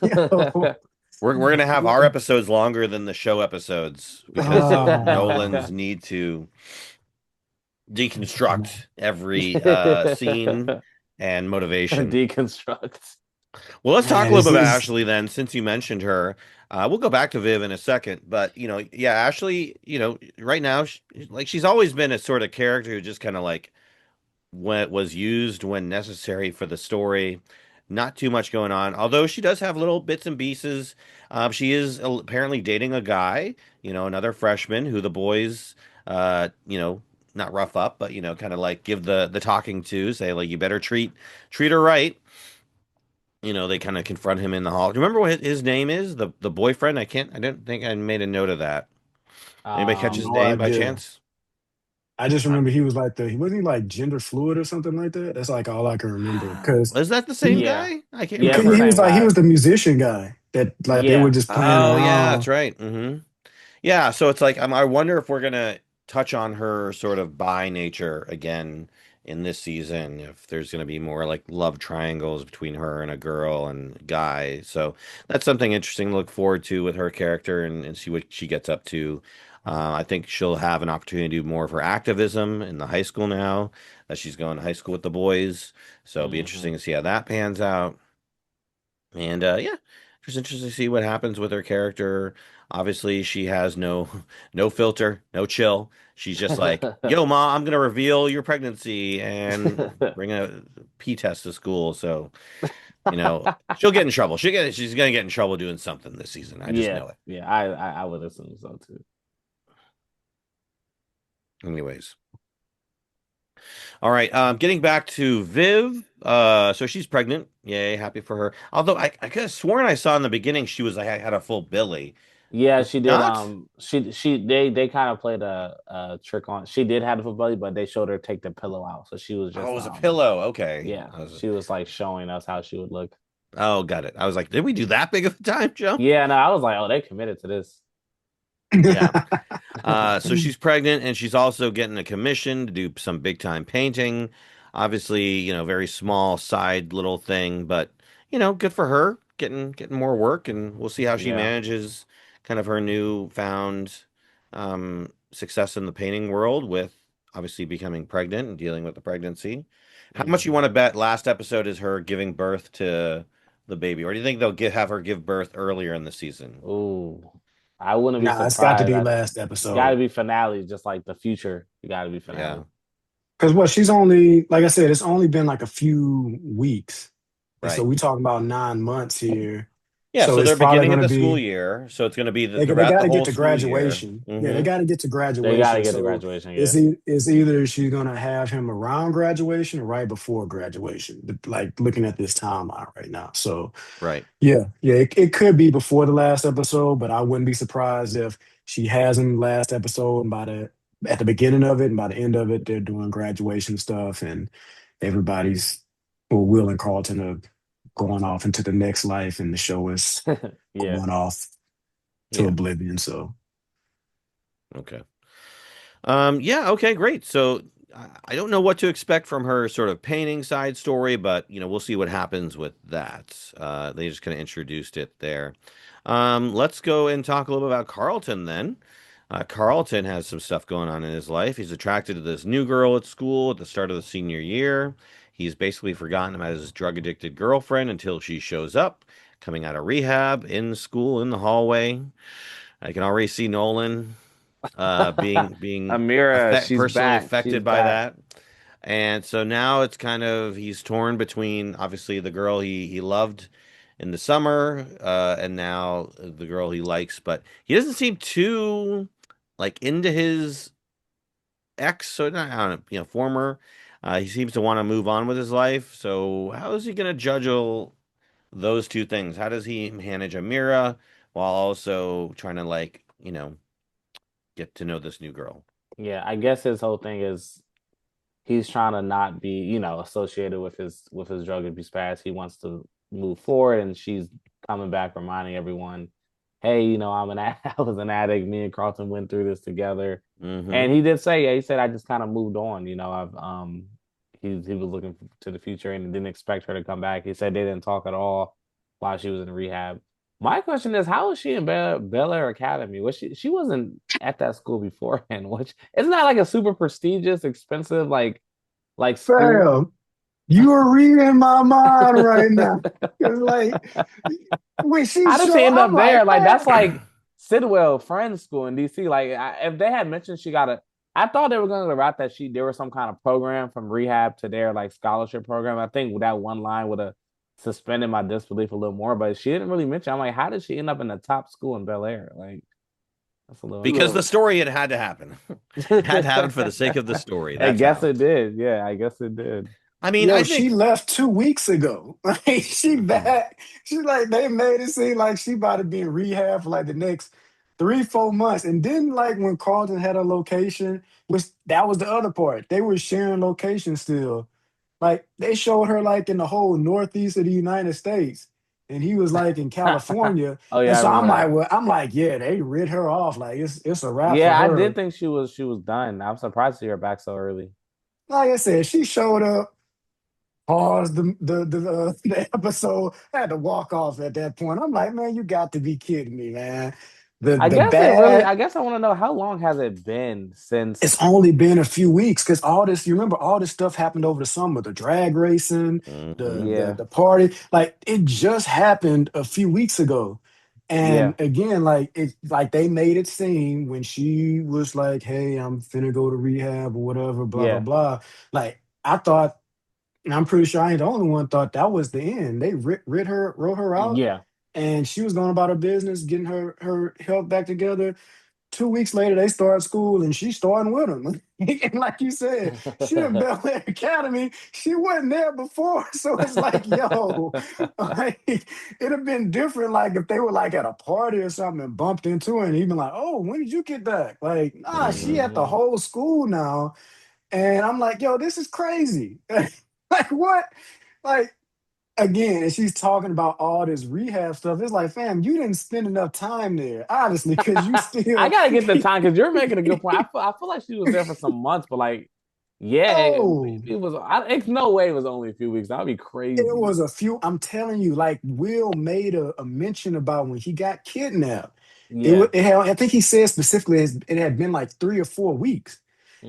Yo,
We're gonna have our
what?
episodes longer than the show episodes because of Nolan's
Oh,
need to deconstruct every scene and motivation.
Deconstruct.
Well, let's talk a
man,
little bit about
it's
Ashley then, since you mentioned her. We'll go back to Viv in a second, but yeah, Ashley, right now, like she's always been a sort of character who just kind of like when was used when necessary for the story. Not too much going on, although she does have little bits and pieces. She is apparently dating a guy, another freshman who the boys, not rough up, but kind of like give the talking to, say like you better treat her right. They kind of confront him in the hall. Do you remember what his name is? The boyfriend? I don't think I made a note of that. Anybody catch his
Um,
no
name by
idea.
chance?
I just remember he was like wasn't he like gender fluid or something like that? That's like all I can remember. Because
Is that the same
he,
Yeah,
guy? I can't
yeah, it's the
he
remember.
was
same
like he
guy.
was the musician guy that like they were
Yeah,
just playing
Oh yeah, that's
around.
right. Yeah, so it's like I wonder if we're gonna touch on her sort of bi nature again in this season. If there's gonna be more like love triangles between her and a girl and guy. So that's something interesting to look forward to with her character and see what she gets up to. I think she'll have an opportunity to do more of her activism in the high school now that she's going to high school with the boys. So it'll be
hmm
interesting to see how that pans out. And yeah, just interested to see what happens with her character. Obviously, she has no no filter, no chill. She's just like, "Yo, ma, I'm gonna reveal your pregnancy and bring a pee test to school." So, she'll get in trouble. She's gonna get in trouble doing something this season. I just
yeah,
know it.
yeah. I would assume so too.
Anyways, all right. Getting back to Viv. So she's pregnant. Yay, happy for her. Although I could have sworn I saw in the beginning she was like had a full Billy.
Yeah,
Was
she
she
did.
not?
They kind of played a trick on. She did have a full belly, but they showed her take the pillow out, so she was
Oh, it
just
was a pillow. Okay.
yeah, she was like showing us how she would look.
Oh, got it. I was like, did we do that big of a time jump?
Yeah, no, I was like, oh, they committed to this.
Yeah. So she's pregnant and she's also getting a commission to do some big time painting. Obviously, very small side little thing, but good for her getting more work, and we'll see how she
Yeah.
manages kind of her newfound success in the painting world with obviously becoming pregnant and dealing with the pregnancy. How much you
hmm
want to bet last episode is her giving birth to the baby, or do you think they'll have her give birth earlier in the season?
Ooh, I wouldn't be
Nah, it's got to
surprised.
be
I
last
got to
episode.
be finale, just like the future. You got to be
Yeah,
finale.
Because what she's only, like I said, it's only been like a few weeks. And so
right.
we talking about 9 months here.
Yeah,
So
so
it's
they're
probably
beginning
going
of
to
the school
be,
year, so it's going to be
they
throughout
got
the
to get
whole
to
school year.
graduation. Yeah, they got to get to
They got to
graduation.
get the
So
graduation. Yeah.
it's either she's going to have him around graduation or right before graduation, like looking at this timeline right now. So
Right.
yeah, it could be before the last episode, but I wouldn't be surprised if she has him last episode and at the beginning of it and by the end of it, they're doing graduation stuff and everybody's well, Will and Carlton are going off into the next life and the show is
Yeah.
going off to
Yeah.
oblivion. So
Okay. Yeah, okay, great. So I don't know what to expect from her sort of painting side story, but we'll see what happens with that. They just kind of introduced it there. Let's go and talk a little bit about Carlton then. Carlton has some stuff going on in his life. He's attracted to this new girl at school at the start of the senior year. He's basically forgotten about his drug addicted girlfriend until she shows up, coming out of rehab in school in the hallway. I can already see Nolan being
Amira, she's
personally
back. She's
affected by
back.
that. And so now it's kind of he's torn between obviously the girl he loved in the summer, and now the girl he likes, but he doesn't seem too like into his ex, so not I don't know, former. He seems to want to move on with his life. So how is he going to juggle those two things? How does he manage Amira while also trying to get to know this new girl?
Yeah, I guess his whole thing is he's trying to not be, associated with his drug abuse past. He wants to move forward, and she's coming back, reminding everyone, "Hey, I was an addict. Me and Carlton went through this together."
Hmm.
And he did say, yeah, he said, "I just kind of moved on. I've he was looking to the future and didn't expect her to come back." He said they didn't talk at all while she was in rehab. My question is, how is she in Bel Air Academy? Was she wasn't at that school beforehand? Which isn't that like a super prestigious, expensive like school?
fam, you are reading my mind right now. It's like when she
How did she
show,
end
I'm
up there?
like,
Like
man,
that's like Sidwell Friends School in DC. Like if they had mentioned she got a, I thought they were going to write that there was some kind of program from rehab to their like scholarship program. I think that one line would have suspended my disbelief a little more, but she didn't really mention. I'm like, how did she end up in the top school in Bel Air? Like that's a little
Because the
interesting.
story it had to happen. It had to happen for the sake of the story.
I
That's
guess
how.
it did. Yeah, I guess it did.
I mean, I
yo, she
think
left 2 weeks ago. Like she back. She's like they made it seem like she about to be in rehab for like the next 3, 4 months. And then like when Carlton had a location, which that was the other part. They were sharing locations still. Like they showed her like in the whole northeast of the United States. And he was like in California.
Oh yeah,
And
I
so I'm
remember
like,
that.
well, yeah, they rid her off. Like it's a wrap for
Yeah, I did
her.
think she was done. I'm surprised to see her back so early.
Like I said, she showed up, paused the episode, I had to walk off at that point. I'm like, man, you got to be kidding me, man.
I
The
guess it really.
bad
I guess I want to know how long has it been
it's
since?
only been a few weeks because all this, you remember all this stuff happened over the summer, the drag racing,
Hmm.
Yeah,
the party. Like it just happened a few weeks ago.
yeah,
And again, like it like they made it seem when she was like, hey, I'm finna go to rehab or whatever, blah, blah,
yeah,
blah. Like I thought, and I'm pretty sure I ain't the only one thought that was the end. They wrote her out,
yeah.
and she was going about her business, getting her health back together. 2 weeks later, they start school and she's starting with them. And like you said, she in Bel Air Academy. She wasn't there before. So it's like, yo, like, it'd have been different like if they were like at a party or something and bumped into her and even like, oh, when did you get back? Like, nah, she at the
Hmm.
whole school now. And I'm like, yo, this is crazy. Like what? Like again, and she's talking about all this rehab stuff. It's like, fam, you didn't spend enough time there, honestly, because you
I
still
gotta get the time because you're making a good point. I feel like she was there for some months, but like, yeah,
no.
it was. It's no way it was only a few weeks. That'd be
It
crazy.
was a few. I'm telling you, like Will made a mention about when he got kidnapped.
Yeah.
It had, I think he said specifically it had been like 3 or 4 weeks,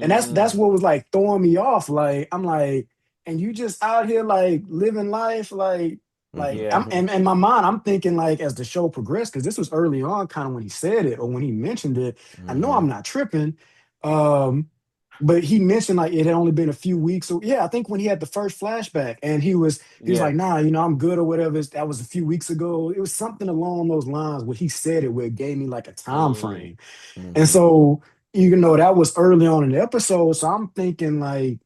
and that's
Mm,
what was like throwing me off. Like I'm like, and you just out here like living life like
yeah.
I'm
Hmm.
and in my mind I'm thinking like as the show progressed because this was early on kind of when he said it or when he mentioned it. I know
Hmm.
I'm not tripping. Um, but he mentioned like it had only been a few weeks. So yeah, I think when he had the first flashback and he was
Yeah.
like, nah, I'm good or whatever. That was a few weeks ago. It was something along those lines where he said it where it gave me like a time
Mm,
frame. And
Hmm.
so, that was early on in the episode. So I'm thinking like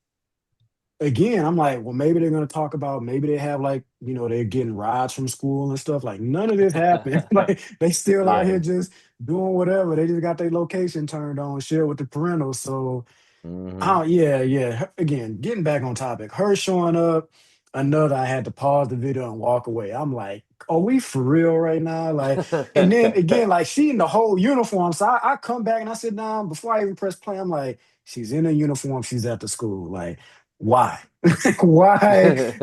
again, I'm like, well, maybe they're gonna talk about maybe they have like, they're getting rides from school and stuff. Like none of this happened. Like they still out
yeah.
here just doing whatever. They just got their location turned on, share with the parentals. So
Hmm.
oh yeah, yeah. Again, getting back on topic. Her showing up, another I had to pause the video and walk away. I'm like, are we for real right now? Like, and then again, like she in the whole uniform. So I come back and I sit down before I even press play. I'm like, she's in a uniform, she's at the school. Like, why?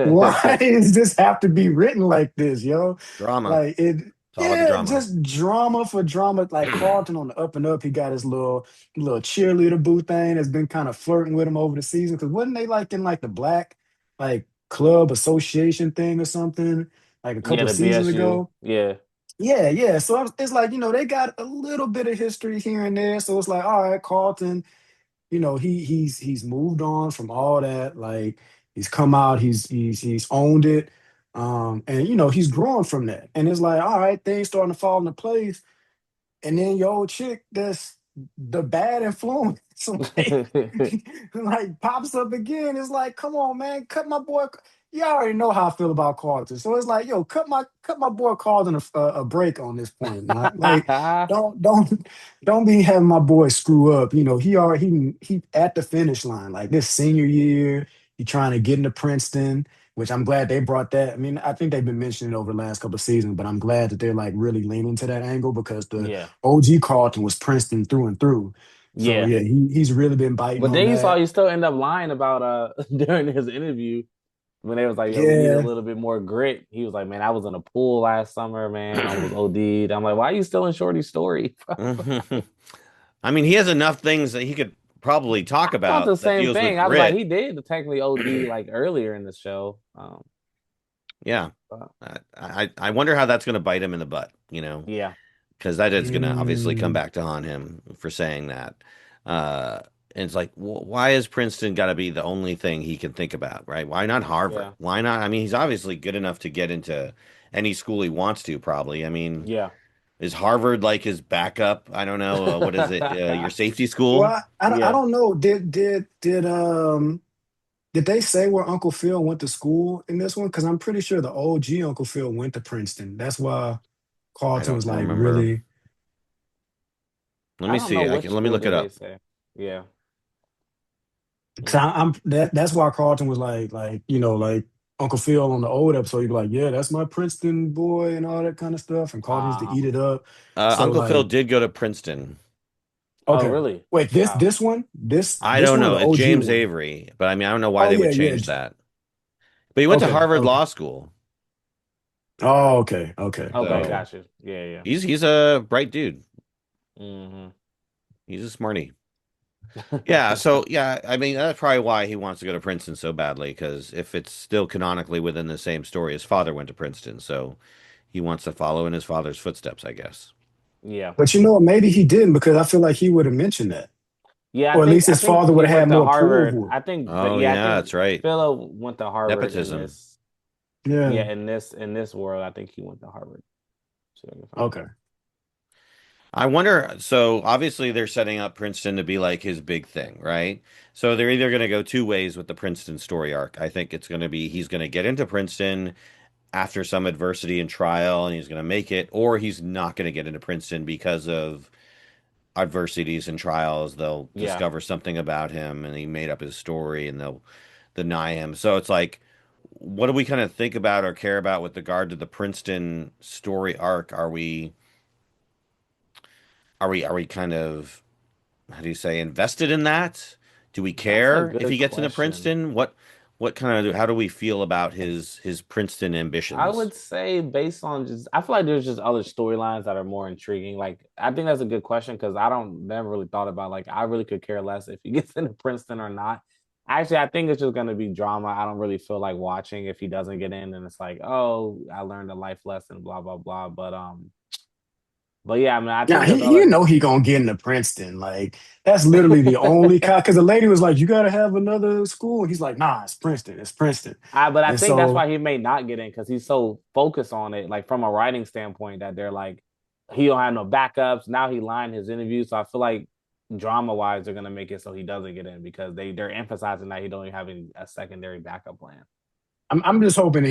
Why does this have to be written like this, yo?
Drama.
Like it
It's all about the
yeah,
drama.
just drama for drama. Like Carlton on the up and up. He got his little cheerleader boo thing has been kind of flirting with him over the season. Cause wasn't they like in like the black like club association thing or something like a
Yeah,
couple of
the
seasons
BSU.
ago?
Yeah.
Yeah, yeah. So it's like, they got a little bit of history here and there. So it's like, all right, Carlton, he's moved on from all that. Like he's come out, he's owned it. And he's growing from that. And it's like, all right, things starting to fall into place. And then your old chick that's the bad influence like, like pops up again. It's like, come on, man, cut my boy. You already know how I feel about Carlton. So it's like, yo, cut my boy Carlton a break on this point. Like, don't be having my boy screw up. He at the finish line. Like this senior year, he trying to get into Princeton, which I'm glad they brought that. I mean, I think they've been mentioning it over the last couple of seasons, but I'm glad that they're like really leaning to that angle because the
Yeah.
OG Carlton was Princeton through and through. So
Yeah.
yeah, he's really been biting
But
on
then you saw
that.
you still end up lying about during his interview when they was like, yo, we need a
Yeah.
little bit more grit. He was like, man, I was in a pool last summer, man, almost OD'd. I'm like, why are you still in Shorty's story?
Mhm. I mean, he has enough things that he could probably talk
I thought the
about that
same
deals
thing.
with
I was like,
grit.
he did technically OD like earlier in the show.
Yeah.
But
I wonder how that's going to bite him in the butt,
yeah,
because that is going to obviously come
Mm,
back to haunt him for saying that. Uh, and it's like, why has Princeton got to be the only thing he can think about, right? Why not Harvard?
yeah,
Why not? I mean, he's obviously good enough to get into any school he wants to, probably. I mean,
yeah.
is Harvard like his backup? I don't know. What is it? Your safety school?
well, I
Yeah.
don't know. Did they say where Uncle Phil went to school in this one? Because I'm pretty sure the OG Uncle Phil went to Princeton. That's why
I
Carlton
don't
was like
remember.
really.
Let
I
me
don't know
see. I
which
can let me
school
look it
did they
up.
say. Yeah.
Cause
Mm.
I'm that's why Carlton was like like Uncle Phil on the old episode. He'd be like, yeah, that's my Princeton boy and all that kind of stuff. And Carlton used to eat
Um.
it up. So
Uncle Phil
like,
did go to Princeton.
Oh,
okay,
really?
wait, this
Wow.
this one, this
I
this
don't
one or
know.
the
It's
OG
James
one?
Avery, but I mean, I don't know why
Oh
they would
yeah, yeah.
change that. But he went to
Okay,
Harvard
okay.
Law School,
Oh, okay, okay,
Okay,
okay.
so
got you. Yeah, yeah.
he's a bright dude.
Hmm.
He's a smarty. Yeah, so yeah, I mean that's probably why he wants to go to Princeton so badly, because if it's still canonically within the same story, his father went to Princeton, so he wants to follow in his father's footsteps, I guess.
Yeah.
But you know what? Maybe he didn't because I feel like he would have mentioned that,
Yeah,
or at least
I
his
think
father would
he
have had
went to
more pull
Harvard.
with it.
I think that
Oh
yeah, I
yeah,
think
that's right.
Philo went to Harvard in
Nepotism.
this
Yeah.
yeah, in this world, I think he went to Harvard. See if I can find
Okay.
it.
I wonder, so obviously they're setting up Princeton to be like his big thing, right? So they're either going to go two ways with the Princeton story arc. I think it's going to be he's going to get into Princeton after some adversity and trial and he's going to make it, or he's not going to get into Princeton because of adversities and trials. They'll
Yeah.
discover something about him and he made up his story and they'll deny him. So it's like, what do we kind of think about or care about with regard to the Princeton story arc? Are we kind of, how do you say, invested in that? Do we
That's a
care if he
good
gets into
question.
Princeton? What kind of, how do we feel about his Princeton
I
ambitions?
would say based on just I feel like there's just other storylines that are more intriguing. Like I think that's a good question because I don't never really thought about like I really could care less if he gets into Princeton or not. Actually, I think it's just gonna be drama. I don't really feel like watching if he doesn't get in and it's like, oh, I learned a life lesson, blah blah blah. But yeah, I mean I
Yeah,
think there's
you
other
know he gonna get into Princeton. Like that's literally the only because the lady was like, "You gotta have another school." And he's like, "Nah, it's Princeton. It's Princeton."
but I
And
think that's
so
why he may not get in because he's so focused on it, like from a writing standpoint, that they're like, he don't have no backups. Now he lined his interview, so I feel like drama wise, they're gonna make it so he doesn't get in because they're emphasizing that he don't even have a secondary backup plan.
I'm just hoping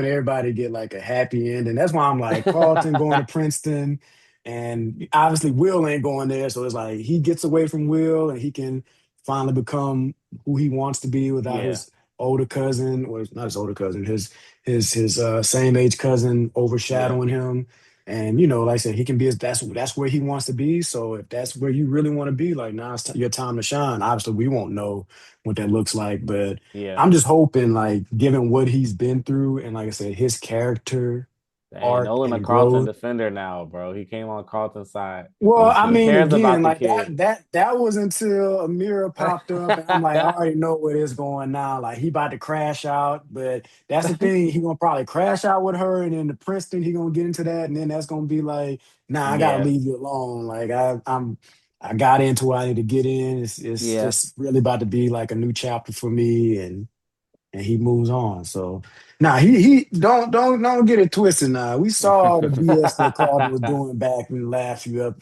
everybody get like a happy end, and that's why I'm like Carlton going to Princeton, and obviously Will ain't going there, so it's like he gets away from Will and he can finally become who he wants to be without
Yeah,
his older cousin, or not his older cousin, his same age cousin
yeah,
overshadowing him. And like I said, he can be that's where he wants to be. So if that's where you really want to be, like now it's your time to shine. Obviously, we won't know what that looks like, but
yeah.
I'm just hoping, like, given what he's been through, and like I said, his character
Dang,
arc
Nolan a
and
Carlton
growth.
defender now, bro. He came on Carlton's side.
Well, I
He
mean,
cares
again,
about the
like
kid.
that was until Amira popped up, and I'm like, I already know where it's going now. Like he about to crash out, but that's the thing. He gonna probably crash out with her, and then the Princeton, he gonna get into that, and then that's gonna be like, nah, I gotta
Yeah,
leave you alone. Like I got into what I need to get in. It's
yeah,
just really about to be like a new chapter for me, and he moves on. So now he don't get it twisted. Now we saw all the BS that Carlton was doing back in the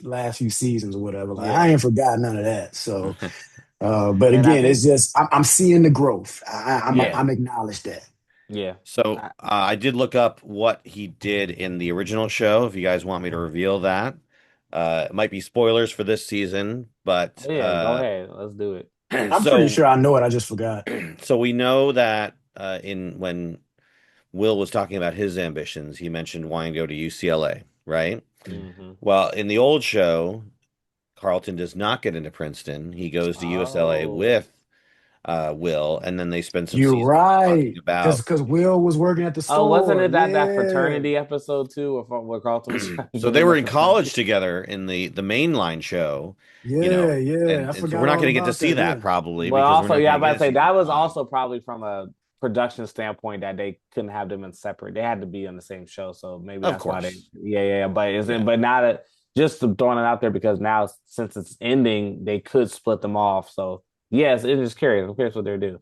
last few seasons or whatever. Like I
yeah.
ain't forgot none of that. So, but
And I
again,
think,
it's just I'm seeing the growth.
yeah,
I'm acknowledged that.
yeah.
So
I,
I did look up what he did in the original show. If you guys want me to reveal that, it might be spoilers for this season, but
oh yeah, go ahead. Let's do it.
I'm pretty
so
sure I know it. I just forgot.
so we know that in when Will was talking about his ambitions, he mentioned wanting to go to UCLA, right?
Hmm.
Well, in the old show, Carlton does not get into Princeton. He goes to USLA
Oh.
with Will, and then they spend some
You're
seasons talking
right,
about.
because Will was working at the
Oh, wasn't
store.
it that
Yeah,
fraternity episode too, where Carlton was trying to
So
get
they
in the
were in
fraternity?
college together in the mainline show,
yeah, yeah. I
and so
forgot
we're not
all
going to get to
about
see
that.
that
Yeah.
probably
But
because we're
also,
not
yeah,
going
I
to get
about to
a
say
season
that was
five.
also probably from a production standpoint that they couldn't have them in separate. They had to be on the same show, so maybe
Of
that's why they.
course,
Yeah, yeah, yeah.
yeah,
But now that just throwing it out there because now since it's ending, they could split them off. So yes, it is curious. I'm curious what they're do.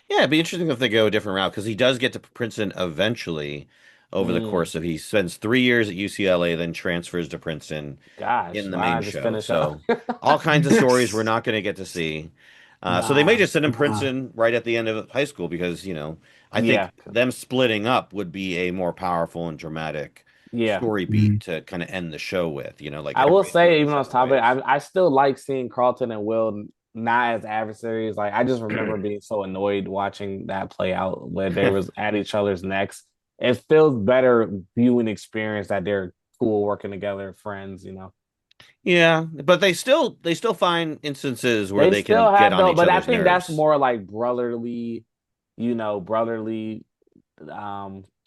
yeah. It'd be interesting if they go a different route because he does get to Princeton eventually. Over the
Mm,
course of, he spends 3 years at UCLA, then transfers to Princeton
gosh,
in the
why
main
not just
show.
finish up?
So all kinds of stories we're not going to get to see. So they may
Nah,
just send him
nah.
Princeton right at the end of high school because I
Yeah,
think them splitting up would be a more powerful and dramatic.
Yeah.
story beat
Mhm.
to kind of end the show with. Like
I will
everybody's going
say,
their
even on this
separate
topic,
ways.
I still like seeing Carlton and Will not as adversaries. Like I just remember being so annoyed watching that play out where they was at each other's necks. It feels better viewing experience that they're cool working together, friends.
Yeah, but they still find instances where
They
they can
still
get
have
on
though,
each
but I
other's
think that's
nerves.
more like brotherly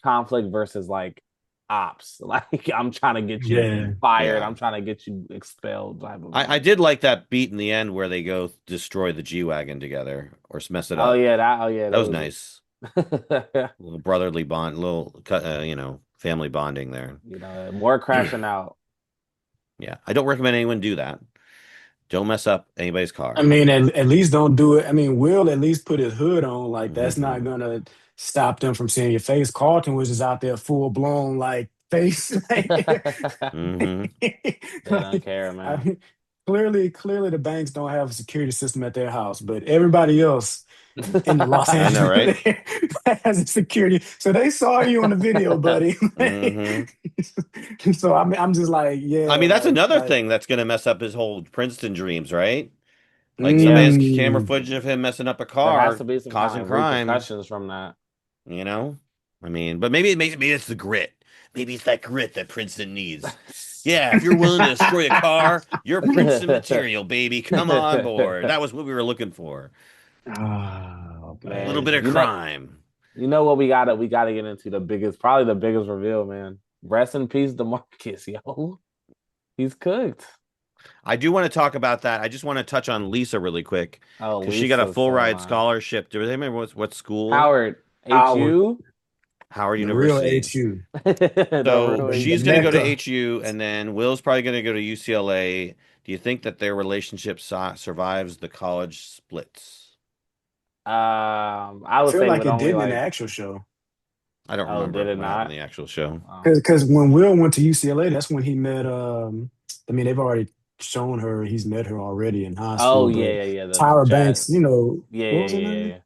conflict versus like ops. Like I'm trying to get you
Yeah.
fired,
Yeah.
I'm trying to get you expelled type of
I
vibe.
did like that beat in the end where they go destroy the G-Wagon together or mess it
Oh
up.
yeah, that
That was
was
nice. A little brotherly bond, little family bonding there.
more crashing out.
Yeah, I don't recommend anyone do that. Don't mess up anybody's
I
car.
mean, at least don't do it. I mean, Will at least put his hood on. Like that's not
Hmm.
gonna stop them from seeing your face. Carlton was just out there full blown like face.
Hmm.
They don't
Like,
care, man.
I, clearly the banks don't have a security system at their house, but everybody else in the Los
I know,
Angeles
right?
has a security. So they saw you on the video, buddy.
Hmm.
So I'm just like,
I
yeah,
mean, that's another
like,
thing that's going to mess up his whole Princeton dreams, right? Like somebody
Yeah,
has camera
mm,
footage of him messing up a
there has
car,
to be some kind
causing
of
crime,
repercussions from that.
you know? I mean, but maybe it's the grit. Maybe it's that grit that Princeton needs. Yeah, if you're willing to destroy a car, you're Princeton material, baby. Come on board. That was what we were looking for.
oh
A little
Man,
bit
man.
of crime.
you know what we gotta get into probably the biggest reveal, man. Rest in peace, DeMarcus, yo. He's cooked.
I do want to talk about that. I just want to touch on Lisa really quick
Oh,
because she got a
Lisa's
full ride
storyline.
scholarship. Do they remember what school?
Howard,
Howard,
HU,
Howard
the real
University.
HU,
the
So
real
the
she's going to go to
HU.
Mecca.
HU, and then Will's probably going to go to UCLA. Do you think that their relationship survives the college splits?
I
I
would
feel
say
like
with
it
only
didn't in the
like,
actual show.
I don't
oh, did
remember
it
what happened
not?
in the actual show.
Oh,
Because when Will went to UCLA, that's when he met. I mean, they've already shown her. He's met her already in high
oh
school.
yeah,
But
yeah, yeah. The
Tyra
Jazz.
Banks, you know,
Yeah,
what
yeah,
was her
yeah,
name?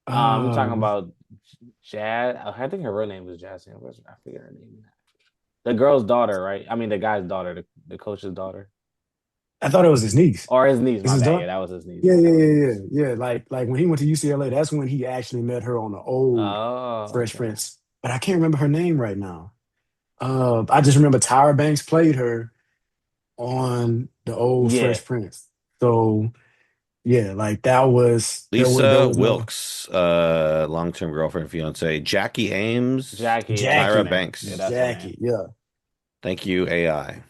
yeah. You're talking
Um,
about Jazz. I think her real name was Jazz. I forget her name. The girl's daughter, right? I mean, the guy's daughter, the coach's daughter,
I thought it was his niece.
or his niece.
Is
My
his
bad.
daughter?
Yeah, that was his niece.
Yeah,
Yeah,
yeah,
that was
yeah,
his
yeah,
niece.
yeah. Like when he went to UCLA, that's when he actually met her on the old
Oh,
Fresh
okay.
Prince. But I can't remember her name right now. I just remember Tyra Banks played her on the old
Yeah,
Fresh Prince. So yeah, like that was there
Lisa
was no
Wilkes, long-term girlfriend, fiance. Jackie Ames,
Jackie. Yeah, that's her
Tyra
Jackie,
name. Yeah,
Banks.
that's her name.
Jackie, yeah.
Thank you, AI.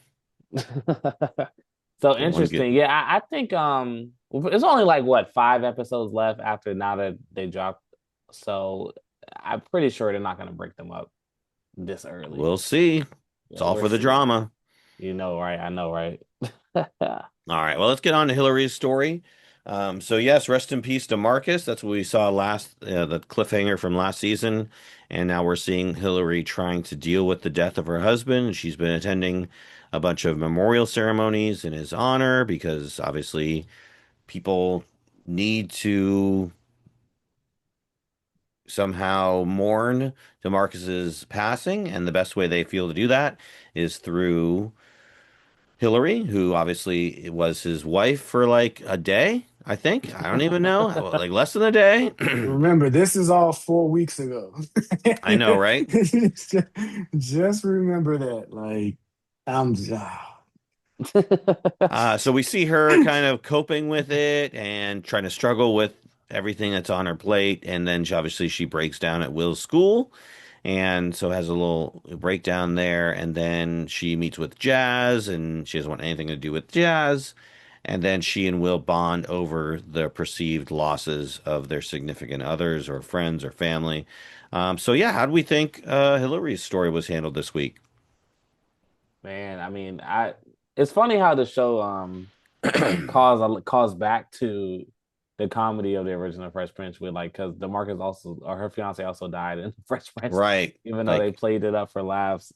So
Get one good.
interesting. Yeah, I think it's only like what 5 episodes left after now that they dropped. So I'm pretty sure they're not gonna break them up this early.
We'll see. It's
Yeah,
all
we'll
for the
see.
drama.
Right? I know, right?
All right, well, let's get on to Hillary's story. So yes, rest in peace to Marcus. That's what we saw the cliffhanger from last season, and now we're seeing Hillary trying to deal with the death of her husband. She's been attending a bunch of memorial ceremonies in his honor because obviously people need to somehow mourn DeMarcus's passing, and the best way they feel to do that is through Hillary, who obviously was his wife for like a day, I think. I don't even know, like less than a day.
Remember, this is all 4 weeks ago.
I know, right?
Just remember that. Like, I'm just,
So we see her kind of coping with it and trying to struggle with everything that's on her plate, and then obviously she breaks down at Will's school, and so has a little breakdown there, and then she meets with Jazz, and she doesn't want anything to do with Jazz. And then she and Will bond over the perceived losses of their significant others or friends or family. So yeah, how do we think Hillary's story was handled this week?
Man, I mean, it's funny how the show calls back to the comedy of the original Fresh Prince with like because DeMarcus also or her fiance also died in Fresh Prince,
Right.
even though they
Like
played it up for laughs.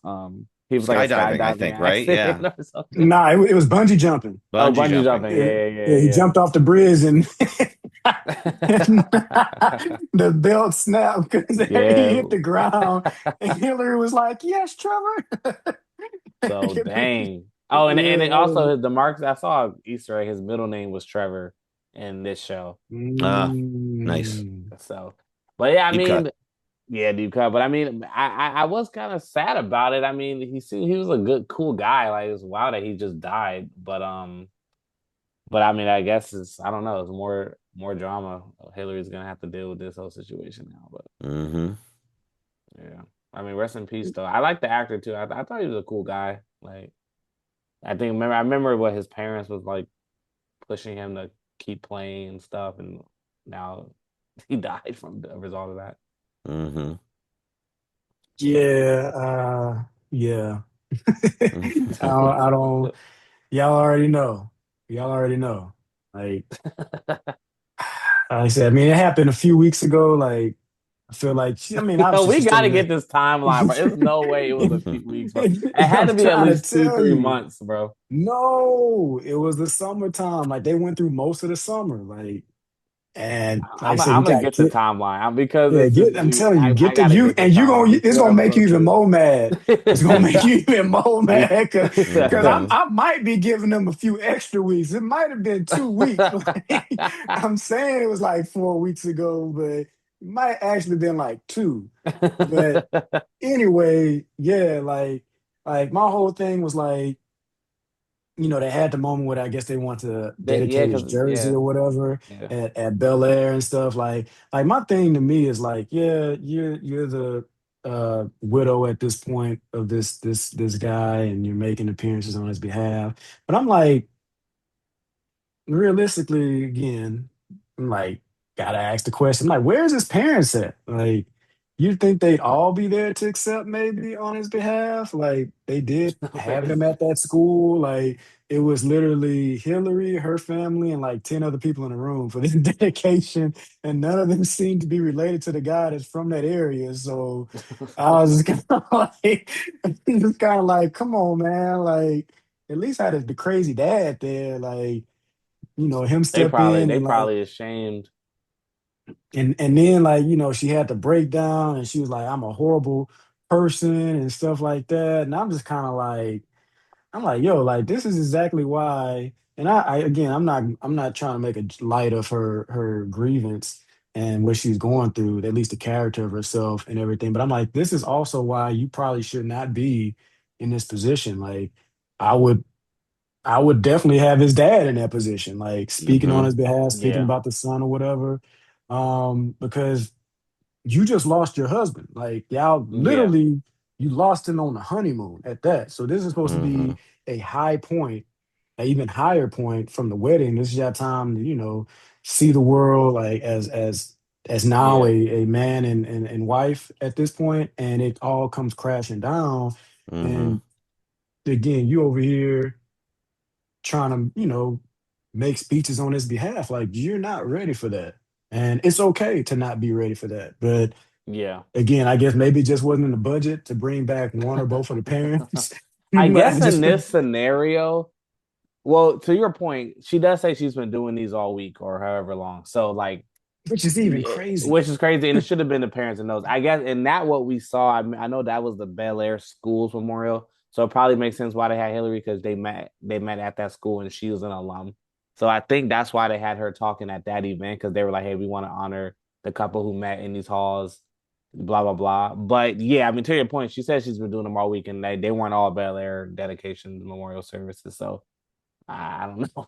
He was like a
skydiving, I
skydiving
think, right?
accident
Yeah.
or something.
nah, it was bungee jumping.
Oh,
Bungee
bungee
jumping.
jumping. Yeah,
Yeah,
yeah,
yeah,
yeah,
he
yeah.
jumped off the bridge and The belt snapped because he
Yeah.
hit the ground, and Hillary was like, "Yes, Trevor."
So
Hillary-
dang. Oh, and
Yeah,
it also the marks I saw Easter egg. His middle name was Trevor in this show.
Ah, nice.
Mm.
So, but yeah, I
Deep cut.
mean, yeah, deep cut. But I mean, I was kind of sad about it. I mean, he was a good, cool guy. Like it's wild that he just died. But I mean, I guess I don't know. It's more drama. Hillary's gonna have to deal with this whole situation now. But
Hmm.
yeah, I mean, rest in peace though. I like the actor too. I thought he was a cool guy. Like I remember what his parents was like pushing him to keep playing and stuff, and now he died from the result of that.
Hmm.
Yeah, yeah. I don't. Y'all already know. Y'all already know. Like I said, I mean, it happened a few weeks ago. Like I feel like I mean,
Yo,
obviously
we
she's
got
still
to
in
get this timeline, bro. There's no way it was a few weeks, bro. It
it.
had
I'm
to be at
trying to
least two,
tell
three
you.
months, bro.
No, it was the summertime. Like they went through most of the summer. Like and like I said, we
I'm gonna
got
get the
kid.
timeline because
Yeah,
it's just
get. I'm telling you,
I
get the
gotta
you,
get the
and you gonna.
timeline.
It's
Two
gonna make you
episode
even
two.
more mad. It's gonna make you even more mad because
Yeah.
Hmm.
I might be giving them a few extra weeks. It might have been 2 weeks. Like, I'm saying it was like 4 weeks ago, but it might actually been like two. But anyway, yeah, like my whole thing was like, they had the moment where I guess they want to
Yeah,
dedicate his
because
jersey
yeah,
or whatever
yeah,
at Bel Air and stuff. Like my thing to me is like, yeah, you're the widow at this point of this guy, and you're making appearances on his behalf. But I'm like, realistically, again, I'm like, gotta ask the question, like, where's his parents at? Like, you think they'd all be there to accept maybe on his behalf? Like, they did have him at that school. Like, it was literally Hillary, her family, and like 10 other people in the room for this dedication, and none of them seemed to be related to the guy that's from that area. So I was just kind of like, just kind of like, come on, man. Like, at least had the crazy dad there. Like, him step in
they
and like
probably ashamed.
and then like, she had to break down and she was like, I'm a horrible person and stuff like that. And I'm just kind of like, I'm like, yo, like this is exactly why. And I again, I'm not trying to make a light of her grievance and what she's going through, at least the character of herself and everything. But I'm like, this is also why you probably should not be in this position. Like, I would I would definitely have his dad in that position, like speaking on
Hmm.
his behalf, speaking
Yeah,
about the son or whatever. Because you just lost your husband. Like y'all
yeah,
literally you lost him on the honeymoon at that. So this is supposed to
Hmm.
be a high point, an even higher point from the wedding. This is your time to, see the world like as now
yeah,
a man and wife at this point, and it all comes crashing down.
Hmm.
And again, you over here trying to, make speeches on his behalf. Like you're not ready for that. And it's okay to not be ready for that. But
yeah.
again, I guess maybe it just wasn't in the budget to bring back one or both of the parents.
I
But I
guess in
just
this scenario, well, to your point, she does say she's been doing these all week or however long. So like,
which is even crazy.
which is crazy, and it should have been the parents and those. I guess, and that what we saw. I know that was the Bel Air Schools Memorial, so it probably makes sense why they had Hillary because they met at that school and she was an alum. So I think that's why they had her talking at that event because they were like, hey, we want to honor the couple who met in these halls, blah blah blah. But yeah, I mean, to your point, she said she's been doing them all week, and they weren't all Bel Air dedication memorial services. So I don't know.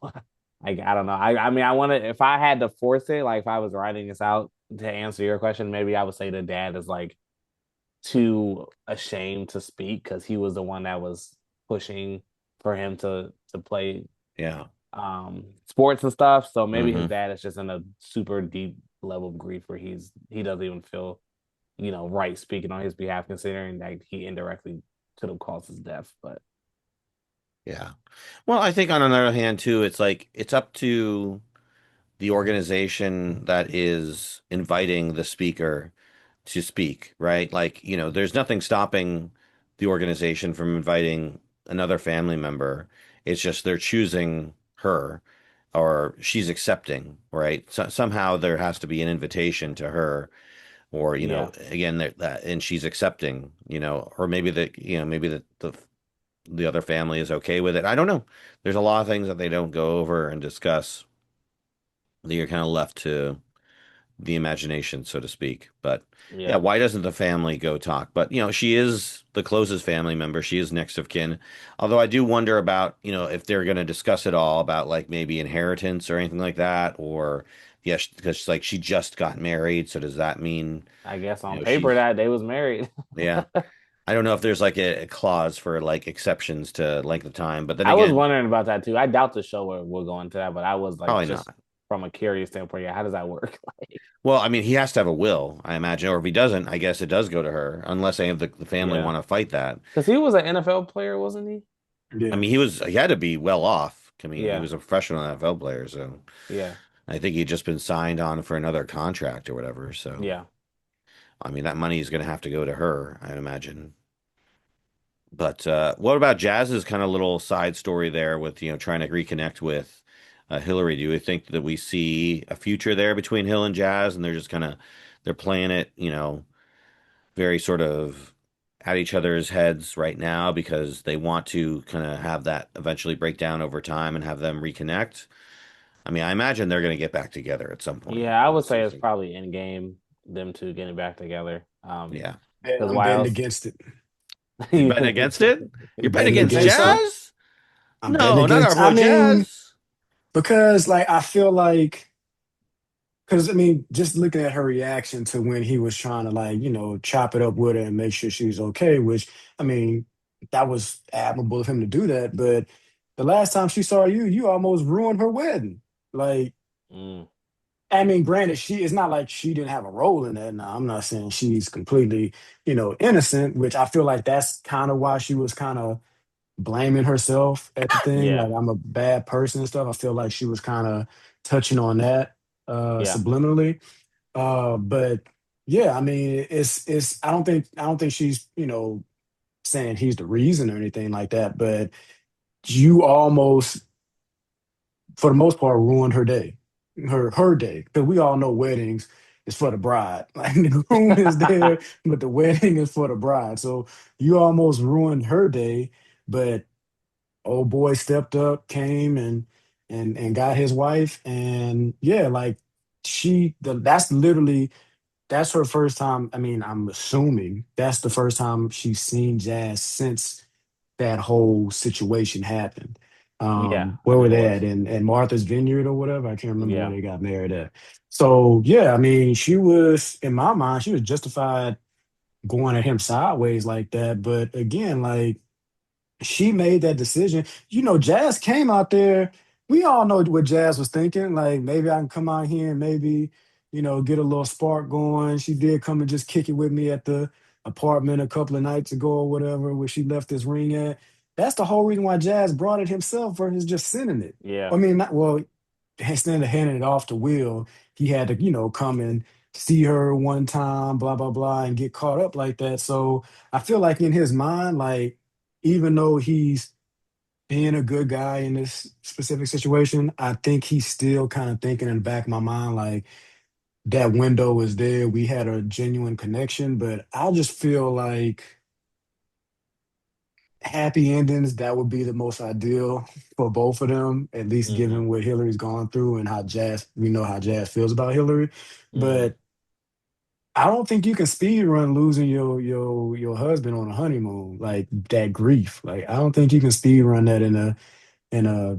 I don't know. I mean, I want to. If I had to force it, like if I was writing this out to answer your question, maybe I would say the dad is like too ashamed to speak because he was the one that was pushing for him to play
Yeah.
sports and stuff. So maybe his
Hmm.
dad is just in a super deep level of grief where he doesn't even feel right speaking on his behalf, considering that he indirectly could have caused his death. But
Yeah. Well, I think on another hand too, it's like it's up to the organization that is inviting the speaker to speak, right? Like, there's nothing stopping the organization from inviting another family member. It's just they're choosing her. or she's accepting, right? So, somehow there has to be an invitation to her, or
Yeah,
again that, and she's accepting, or maybe maybe the other family is okay with it. I don't know. There's a lot of things that they don't go over and discuss that you're kind of left to the imagination, so to speak. But yeah,
yeah.
why doesn't the family go talk? But she is the closest family member. She is next of kin. Although I do wonder about, if they're going to discuss it all about like maybe inheritance or anything like that, or yes, because like she just got married, so does that mean,
I guess on paper
she's
that they was married.
yeah. I don't know if there's like a clause for like exceptions to length of time, but then
I was
again,
wondering about that too. I doubt the show will go into that, but I was like
probably
just
not.
from a curious standpoint, yeah, how does that work? Like,
Well, I mean, he has to have a will, I imagine, or if he doesn't, I guess it does go to her, unless any of the family
yeah,
want to fight that.
because he was an NFL player, wasn't he?
I
Yeah.
mean, he had to be well off. I mean, he
Yeah,
was a professional NFL player, so
yeah,
I think he'd just been signed on for another contract or whatever. So,
yeah,
I mean, that money is going to have to go to her, I imagine. But what about Jazz's kind of little side story there with, trying to reconnect with Hillary? Do you think that we see a future there between Hill and Jazz, and they're just kind of they're playing it, very sort of at each other's heads right now because they want to kind of have that eventually break down over time and have them reconnect? I mean, I imagine they're going to get back together at some point
yeah. I
in the
would say it's
season.
probably in game them two getting back together.
Yeah.
Yeah,
Because
I'm
why
betting
else?
against it.
You betting against it? You're
I'm
betting
betting
You
against
think
against it.
so?
Jazz?
I'm betting
No, not our
against. I
boy
mean,
Jazz.
because like I feel like, because I mean, just looking at her reaction to when he was trying to like chop it up with her and make sure she was okay, which I mean, that was admirable of him to do that. But the last time she saw you, you almost ruined her wedding. Like,
Mm,
I mean, granted, it's not like she didn't have a role in that. Now, I'm not saying she's completely, innocent, which I feel like that's kind of why she was kind of blaming herself at the thing.
yeah,
Like, I'm a bad person and stuff. I feel like she was kind of touching on that
yeah,
subliminally. But yeah, I mean, I don't think she's, saying he's the reason or anything like that. But you almost for the most part, ruined her day, her day. Because we all know weddings is for the bride. Like the groom is there, but the wedding is for the bride. So you almost ruined her day. But old boy stepped up, came and got his wife, and yeah, like that's her first time. I mean, I'm assuming that's the first time she's seen Jazz since that whole situation happened.
yeah.
Where
It
were they at?
was.
In Martha's Vineyard or whatever? I can't remember where
Yeah,
they got married at. So yeah, I mean, she was in my mind, she was justified going at him sideways like that. But again, like she made that decision. Jazz came out there. We all know what Jazz was thinking. Like maybe I can come out here and maybe, get a little spark going. She did come and just kick it with me at the apartment a couple of nights ago or whatever, where she left this ring at. That's the whole reason why Jazz brought it himself versus just sending it.
yeah,
I mean, not well, instead of handing it off to Will, he had to, come and see her one time, blah, blah, blah, and get caught up like that. So I feel like in his mind, like, even though he's being a good guy in this specific situation, I think he's still kind of thinking in the back of my mind, like that window was there. We had a genuine connection, but I just feel like happy endings, that would be the most ideal for both of them, at least
hmm
given what Hillary's gone through and we know how Jazz feels about Hillary.
hmm
But I don't think you can speed run losing your husband on a honeymoon, like that grief. Like I don't think you can speed run that in a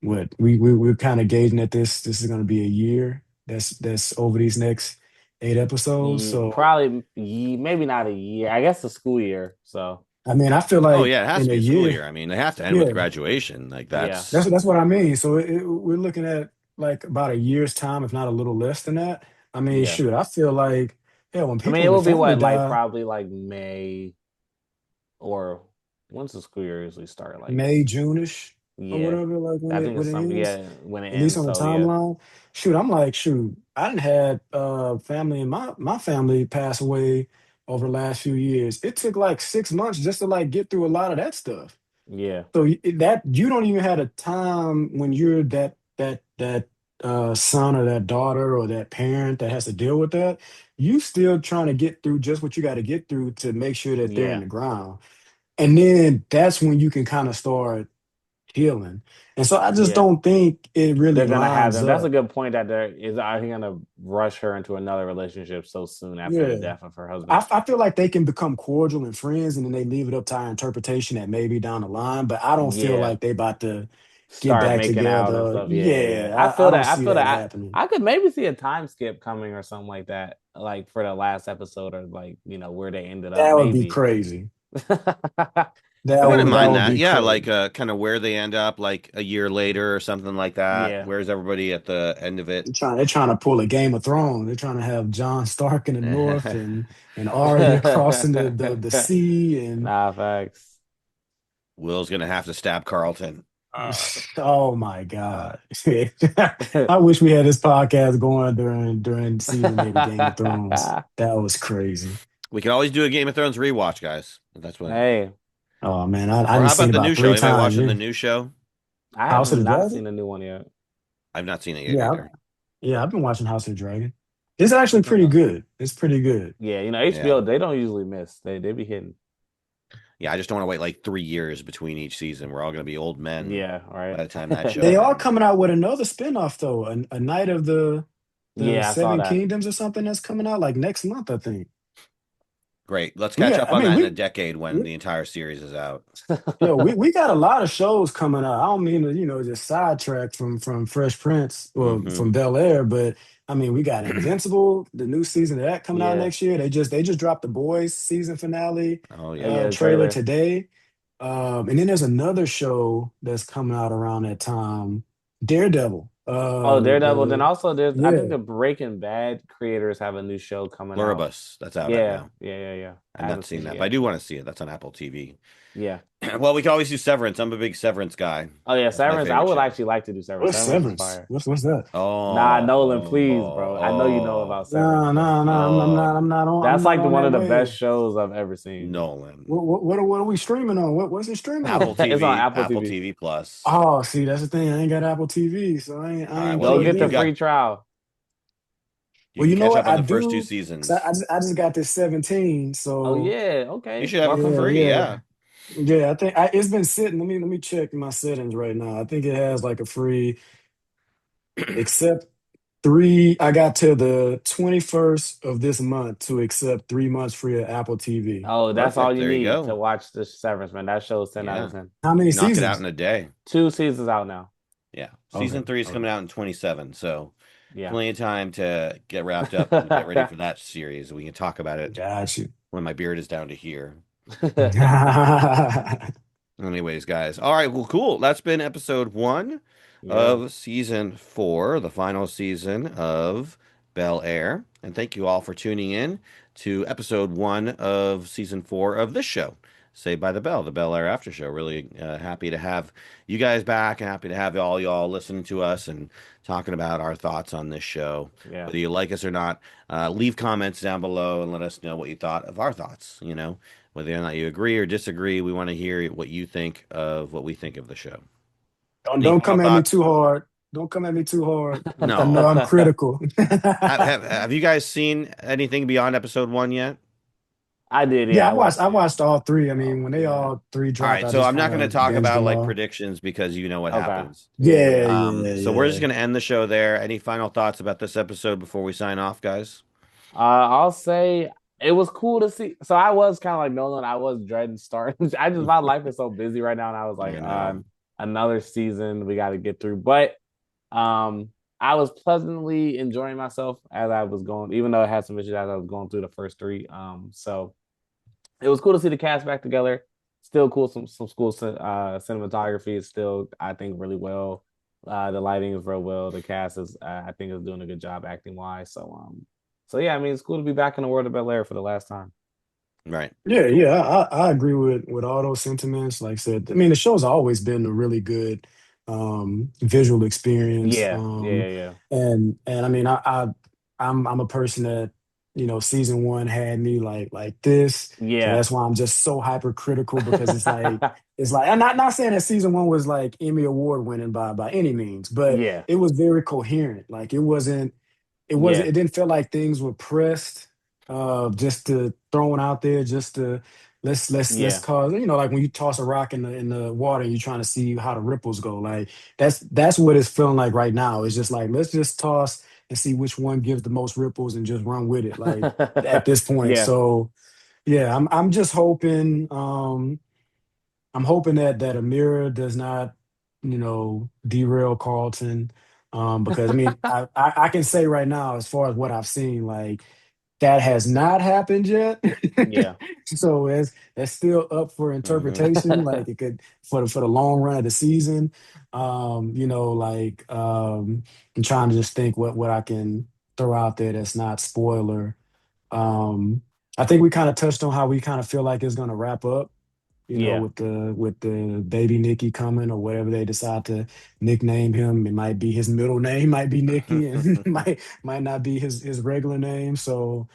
what we're kind of gauging that this is going to be a year. That's over these next 8 episodes. So
Probably maybe not a year. I guess the school year. So
I mean, I feel
Oh
like
yeah, it has
in
to
a
be a school
year,
year. I mean, they have to end with
yeah,
graduation. Like
yeah,
that's what I mean. So we're looking at like about a year's time, if not a little less than that. I mean,
yeah.
shoot, I feel like yeah, when
I mean,
people
it
in the
will be
family
what like
die,
probably like May or when's the school year usually start? Like
May, June-ish or
yeah,
whatever, like when
I
it
think
when
it's
it
some
ends,
yeah when it
at least
ends.
on the
So yeah,
timeline. Shoot, I'm like, shoot, I didn't had family in my family pass away over the last few years. It took like 6 months just to like get through a lot of that stuff.
yeah,
So that you don't even have a time when you're that son or that daughter or that parent that has to deal with that, you still trying to get through just what you got to get through to make sure that they're in
Yeah,
the ground. And then that's when you can kind of start healing. And so I just
yeah.
don't think it really
They're gonna have
lines
them. That's a
up.
good point. That there is. Are he gonna rush her into another relationship so soon after the
Yeah.
death of her husband?
I feel like they can become cordial and friends and then they leave it up to our interpretation that maybe down the line, but I don't feel
Yeah,
like they about to get
start
back
making out and
together.
stuff. Yeah, yeah, yeah.
Yeah, I don't
I
see
feel
that
that.
happening.
I could maybe see a time skip coming or something like that, like for the last episode or like where they ended up.
That would be
Maybe.
crazy.
I wouldn't
That
mind
would
that.
be
Yeah,
crazy.
like kind of where they end up, like a year later or something like that.
Yeah.
Where's everybody at the end of it?
They're trying to pull a Game of Thrones. They're trying to have Jon Stark in the north and Arya crossing the sea and
Nah, facts.
Will's gonna have to stab Carlton.
oh my God. I wish we had this podcast going during season 8 of Game of Thrones. That was crazy.
We can always do a Game of Thrones rewatch, guys. That's what.
Hey,
Oh man, I
Or
didn't
how
see it
about the
about
new show?
three
Anybody
times.
watching
Yeah.
the new show?
I have
House of the
not
Dragon?
seen a new one yet.
I've not seen it yet
Yeah,
either.
yeah, I've been watching House of the Dragon. It's actually
Okay.
pretty good. It's pretty good.
Yeah,
Yeah.
HBO, they don't usually miss. They be hitting.
Yeah, I just don't want to wait like 3 years between each season. We're all gonna be old men
Yeah,
by
right.
the time that show
They are
ends.
coming out with another spinoff though, a Night of the
Yeah, I saw
Seven
that.
Kingdoms or something that's coming out like next month, I think.
Great. Let's
We
catch
got,
up
I
on
mean,
that in a decade when the entire series is out.
we got a lot of shows coming out. I don't mean to, just sidetrack from Fresh Prince or
Hmm.
from Bel Air, but I mean, we got Invincible, the new season of that coming out
Yeah.
next year. They just dropped the Boys season finale
Oh
Oh
yeah.
yeah, the
trailer
trailer.
today. And then there's another show that's coming out around that time, Daredevil.
Oh, Daredevil. Then
The
also there's I think
Yeah,
the Breaking Bad creators have a new show coming out.
Pluribus. That's out
Yeah,
now.
yeah, yeah, yeah. I
I've not
haven't
seen
seen it
that, but I
yet.
do want to see it. That's on Apple TV.
Yeah.
Well, we can always do Severance. I'm a big Severance guy.
Oh yeah,
That's my
Severance. I
favorite
would
show.
actually like to do Severance.
what's
Severance is
Severance?
fire.
What's that?
Nah,
Oh,
Nolan, please, bro. I know you know
oh,
about Severance,
No,
bro.
no, no.
oh,
I'm
That's
not
like
on
one
that
of the best
wave.
shows I've ever seen.
Nolan.
What are we streaming on? What's it streaming
Apple
on?
It's on
TV,
Apple
Apple
TV.
TV Plus.
Oh, see, that's the thing. I ain't got Apple TV, so
All
I
right,
ain't
well,
Go
you
plugged
get the
you
in.
got
free trial.
you
Well,
can
you know
catch
what
up on
I
the first two
do? 'Cause
seasons.
I just got this 17,
Oh
so
yeah,
You
okay.
should have it for
Monthly.
yeah,
free.
yeah,
Yeah.
yeah. I think it's been sitting. Let me check my settings right now. I think it has like a free, accept three. I got till the 21st of this month to accept 3 months free of Apple TV.
Oh, that's all
Perfect.
you
There you
need to
go.
watch the Severance, man. That show's 10 out of
Yeah.
10.
How many
Knock it out in
seasons?
a day.
2 seasons out now.
Yeah.
Okay,
Season three is
okay,
coming out in 27. So
Yeah.
plenty of time to get wrapped up and get ready for that series. We can talk about it
got you.
when my beard is down to here.
Yeah,
Anyways, guys. All right. Well, cool. That's been episode one
Yeah.
of season four, the final season of Bel Air. And thank you all for tuning in to episode one of season four of this show, Saved by the Bell, the Bel Air After Show. Really happy to have you guys back and happy to have all y'all listening to us and talking about our thoughts on this show.
Yeah.
Whether you like us or not, leave comments down below and let us know what you thought of our thoughts. Whether or not you agree or disagree, we want to hear what you think of what we think of the show. Any
don't
final
come at me
thoughts?
too hard. Don't come at me too hard. I know I'm
No.
critical.
Have you guys seen anything beyond episode one yet?
I did,
Yeah,
yeah. I watched
I
it.
watched all three. I
Oh,
mean, when they
yeah.
all three
All
dropped,
right,
I
so
just
I'm not
kind
going to
of
talk
binged
about
them
like
all.
predictions because you know what
Okay.
happens.
Yeah, yeah,
Yeah,
yeah.
yeah,
So we're just
yeah.
going to end the show there. Any final thoughts about this episode before we sign off, guys?
I'll say it was cool to see. So I was kind of like Nolan. I was dreading starting. My life is so busy right now, and I was like,
I know.
another season we got to get through. But um, I was pleasantly enjoying myself as I was going, even though it had some issues as I was going through the first three. So it was cool to see the cast back together. Still cool. Some cool cinematography is still, I think, really well. The lighting is real well. The cast is, I think, is doing a good job acting wise. So yeah, I mean, it's cool to be back in the world of Bel Air for the last time.
Right.
Yeah, yeah, I agree with all those sentiments. Like I said, I mean, the show's always been a really good visual experience.
Yeah, yeah, yeah, yeah.
And I mean, I'm a person that season one had me like this. So
Yeah,
that's why I'm just so hypercritical because it's like I'm not saying that season one was like Emmy Award winning by any means, but
yeah,
it was very coherent. Like
yeah,
it didn't feel like things were pressed just to thrown out there just to let's
yeah,
cause like when you toss a rock in the water and you're trying to see how the ripples go, like that's what it's feeling like right now. It's just like let's just toss and see which one gives the most ripples and just run with it like at this point.
yeah,
So yeah, I'm just hoping I'm hoping that Amira does not, derail Carlton. Because I mean, I can say right now, as far as what I've seen, like that has not happened yet.
yeah.
So that's still up for interpretation. Like it could for the long run of the season. Like I'm trying to just think what I can throw out there that's not spoiler. Um, I think we kind of touched on how we kind of feel like it's gonna wrap up,
Yeah.
with the baby Nicky coming or whatever they decide to nickname him. It might be his middle name, might be Nicky, and might not be his regular name. So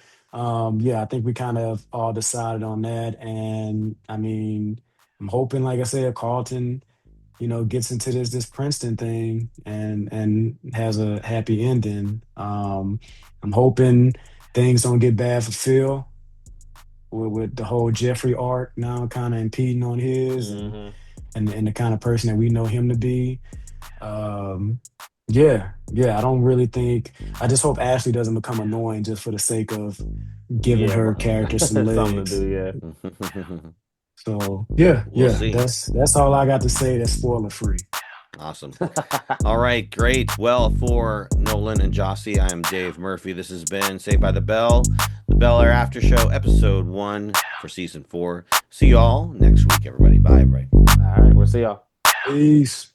yeah, I think we kind of all decided on that. And I mean, I'm hoping, like I said, Carlton, gets into this Princeton thing and has a happy ending. I'm hoping things don't get bad for Phil with the whole Jeffrey arc now kind of impeding on his
Hmm.
and the kind of person that we know him to be. Um, yeah, yeah. I don't really think. I just hope Ashley doesn't become annoying just for the sake of giving
Yeah,
her
but
character some
something to
legs.
do, yeah.
So yeah,
We'll
yeah.
see.
That's all I got to say. That's spoiler free.
Awesome. All right, great. Well, for Nolan and Gyasi, I am Dave Murphy. This has been Saved by the Bel Air After Show, episode 1 for season 4. See you all next week, everybody. Bye, everybody.
All right, we'll see y'all.
Peace.